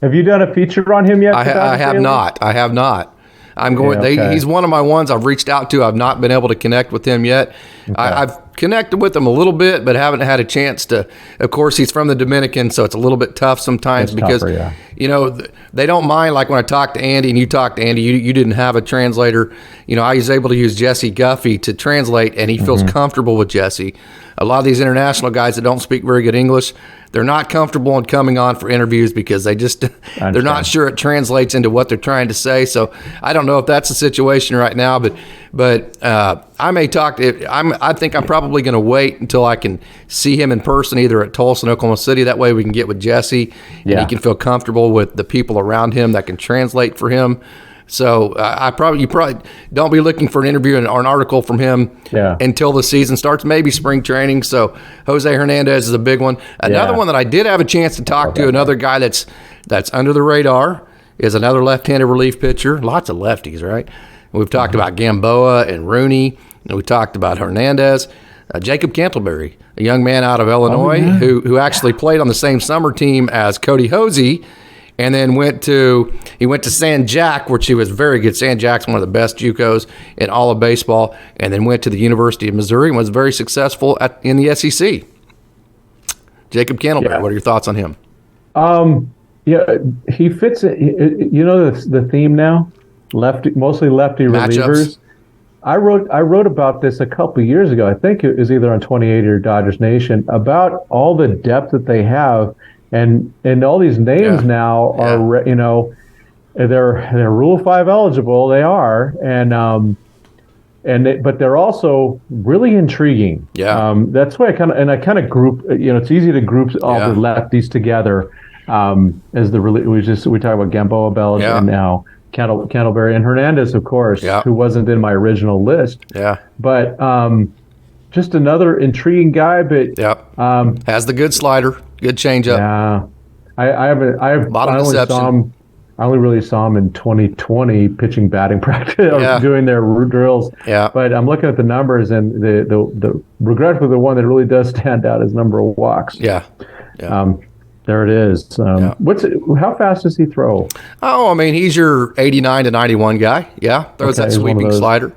Speaker 2: Have you done a feature on him yet?
Speaker 1: I have not. I have not. I'm going. He's one of my ones I've reached out to. I've not been able to connect with him yet. Okay. I've connected with him a little bit, but haven't had a chance to. Of course, he's from the Dominican, so it's a little bit tough sometimes because they don't mind. Like when I talk to Andy and you talk to Andy, you didn't have a translator. I was able to use Jesse Guffey to translate, and he feels comfortable with Jesse. A lot of these international guys that don't speak very good English, they're not comfortable in coming on for interviews because they're not sure it translates into what they're trying to say. So I don't know if that's the situation right now, but I may talk to. I think I'm probably going to wait until I can see him in person, either at Tulsa and Oklahoma City. That way we can get with Jesse, and he can feel comfortable with the people around him that can translate for him. So you probably don't be looking for an interview or an article from him until the season starts, maybe spring training. So Jose Hernandez is a big one. Another one that I did have a chance to talk to, another guy that's under the radar, is another left-handed relief pitcher. Lots of lefties, right? We've talked about Gamboa and Rooney, and we talked about Hernandez. Jacob Cantleberry, a young man out of Illinois who actually played on the same summer team as Cody Hosey. And then went to San Jac, which he was very good. San Jac's one of the best JUCOs in all of baseball. And then went to the University of Missouri and was very successful in the SEC. Jacob Candleberry, what are your thoughts on him?
Speaker 2: He fits it. The theme now, mostly lefty relievers. I wrote about this a couple of years ago. I think it was either on 2080 or Dodgers Nation about all the depth that they have. And all these names now are, they're Rule 5 eligible. They are, but they're also really intriguing. Yeah, that's why I kind of group. It's easy to group all the lefties together. As we talk about Gamboa, Bellinger, and now Candleberry and Hernandez, of course, who wasn't in my original list. Yeah, but just another intriguing guy. But
Speaker 1: has the good slider. Good changeup.
Speaker 2: Yeah, I only really saw him in 2020 pitching batting practice, doing their drills. Yeah, but I'm looking at the numbers, and the regretfully the one that really does stand out is number of walks. Yeah. There it is. How fast does he throw?
Speaker 1: Oh, I mean, he's your 89 to 91 guy. Yeah, throws that sweeping slider.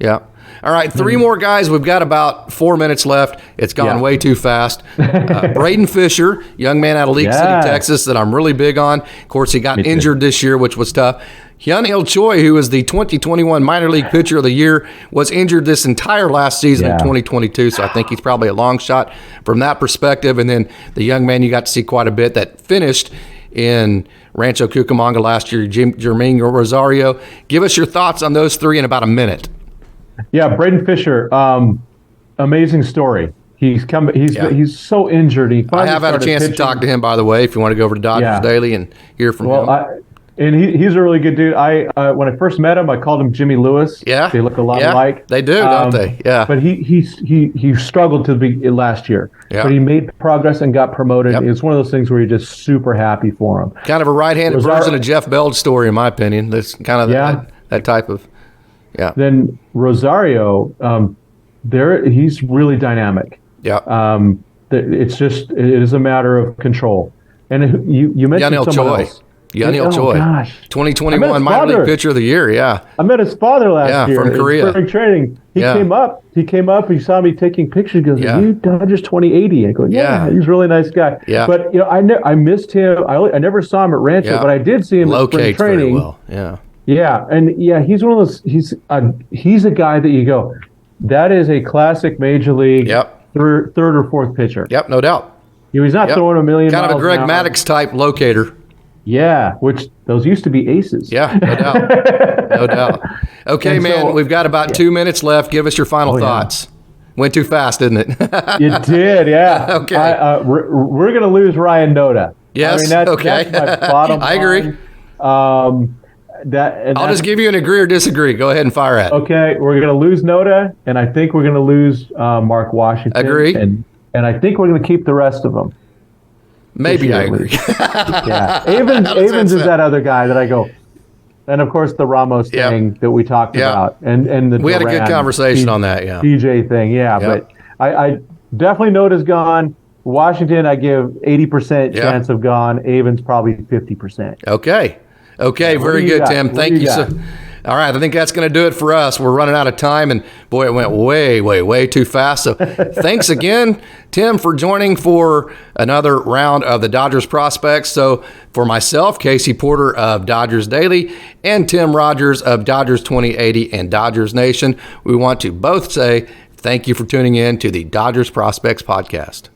Speaker 1: Yeah. All right, three more guys. We've got about 4 minutes left. It's gone way too fast. Braden Fisher, young man out of League City, Texas, that I'm really big on. Of course, he got injured this year, which was tough. Hyun-Il Choi, who is the 2021 Minor League Pitcher of the Year, was injured this entire last season in 2022, so I think he's probably a long shot from that perspective. And then the young man you got to see quite a bit that finished in Rancho Cucamonga last year, Jermaine Rosario. Give us your thoughts on those three in about a minute.
Speaker 2: Yeah, Braden Fisher, amazing story. He's so injured.
Speaker 1: I have had a chance to talk to him, by the way, if you want to go over to Dodgers Daily and hear from him.
Speaker 2: He's a really good dude. When I first met him, I called him Jimmy Lewis. Yeah, they look a lot alike.
Speaker 1: They do, don't they? Yeah.
Speaker 2: But he struggled to be last year. Yeah. But he made progress and got promoted. Yep. It's one of those things where you're just super happy for him.
Speaker 1: Kind of a right-handed version of Jeff Bell's story, in my opinion. That's kind of that type of. Yeah.
Speaker 2: Then Rosario, he's really dynamic. Yeah. It is a matter of control. And you mentioned someone else.
Speaker 1: Hyun-Il Choi, 2021 Minor League Pitcher of the Year. Yeah.
Speaker 2: I met his father last year
Speaker 1: from Korea.
Speaker 2: Spring training. He came up. He saw me taking pictures. He goes, "You Dodgers 2080." I go, "Yeah, he's a really nice guy." Yeah. But I missed him. I never saw him at Rancho, but I did see him at spring training.
Speaker 1: Very well. Yeah.
Speaker 2: Yeah, and he's one of those. He's a guy that you go, that is a classic major league third or fourth pitcher.
Speaker 1: Yep, no doubt.
Speaker 2: He's not throwing a million.
Speaker 1: Kind of a Greg Maddux type locator.
Speaker 2: Yeah, which those used to be aces.
Speaker 1: Yeah, no doubt. No doubt. Okay,
Speaker 2: And
Speaker 1: man,
Speaker 2: so-
Speaker 1: we've got about 2 minutes left. Give us your final
Speaker 2: Oh, yeah.
Speaker 1: thoughts. Went too fast, didn't it?
Speaker 2: You did, yeah.
Speaker 1: Okay.
Speaker 2: We're going to lose Ryan Noda.
Speaker 1: Yes,
Speaker 2: I mean,
Speaker 1: okay.
Speaker 2: that's my bottom
Speaker 1: I agree.
Speaker 2: line.
Speaker 1: I'll just give you an agree or disagree. Go ahead and fire at it.
Speaker 2: Okay, we're going to lose Noda, and I think we're going to lose Mark Washington.
Speaker 1: Agree.
Speaker 2: And I think we're going to keep the rest of them.
Speaker 1: Maybe I agree.
Speaker 2: Yeah, Avens is that other guy that I go, and of course the Ramos thing that we talked about, and the
Speaker 1: We had a good
Speaker 2: Duran,
Speaker 1: conversation on that, yeah.
Speaker 2: DJ thing,
Speaker 1: Yep.
Speaker 2: But I definitely Noda's gone. Washington, I give 80% chance of gone. Avens probably 50%.
Speaker 1: Okay, very
Speaker 2: do you
Speaker 1: good,
Speaker 2: got?
Speaker 1: Tim.
Speaker 2: What
Speaker 1: Thank
Speaker 2: do you
Speaker 1: you so.
Speaker 2: got?
Speaker 1: All right, I think that's going to do it for us. We're running out of time, and boy, it went way too fast. So thanks again, Tim, for joining for another round of the Dodgers Prospects. So for myself, Casey Porter of Dodgers Daily, and Tim Rogers of Dodgers 2080 and Dodgers Nation, we want to both say thank you for tuning in to the Dodgers Prospects Podcast.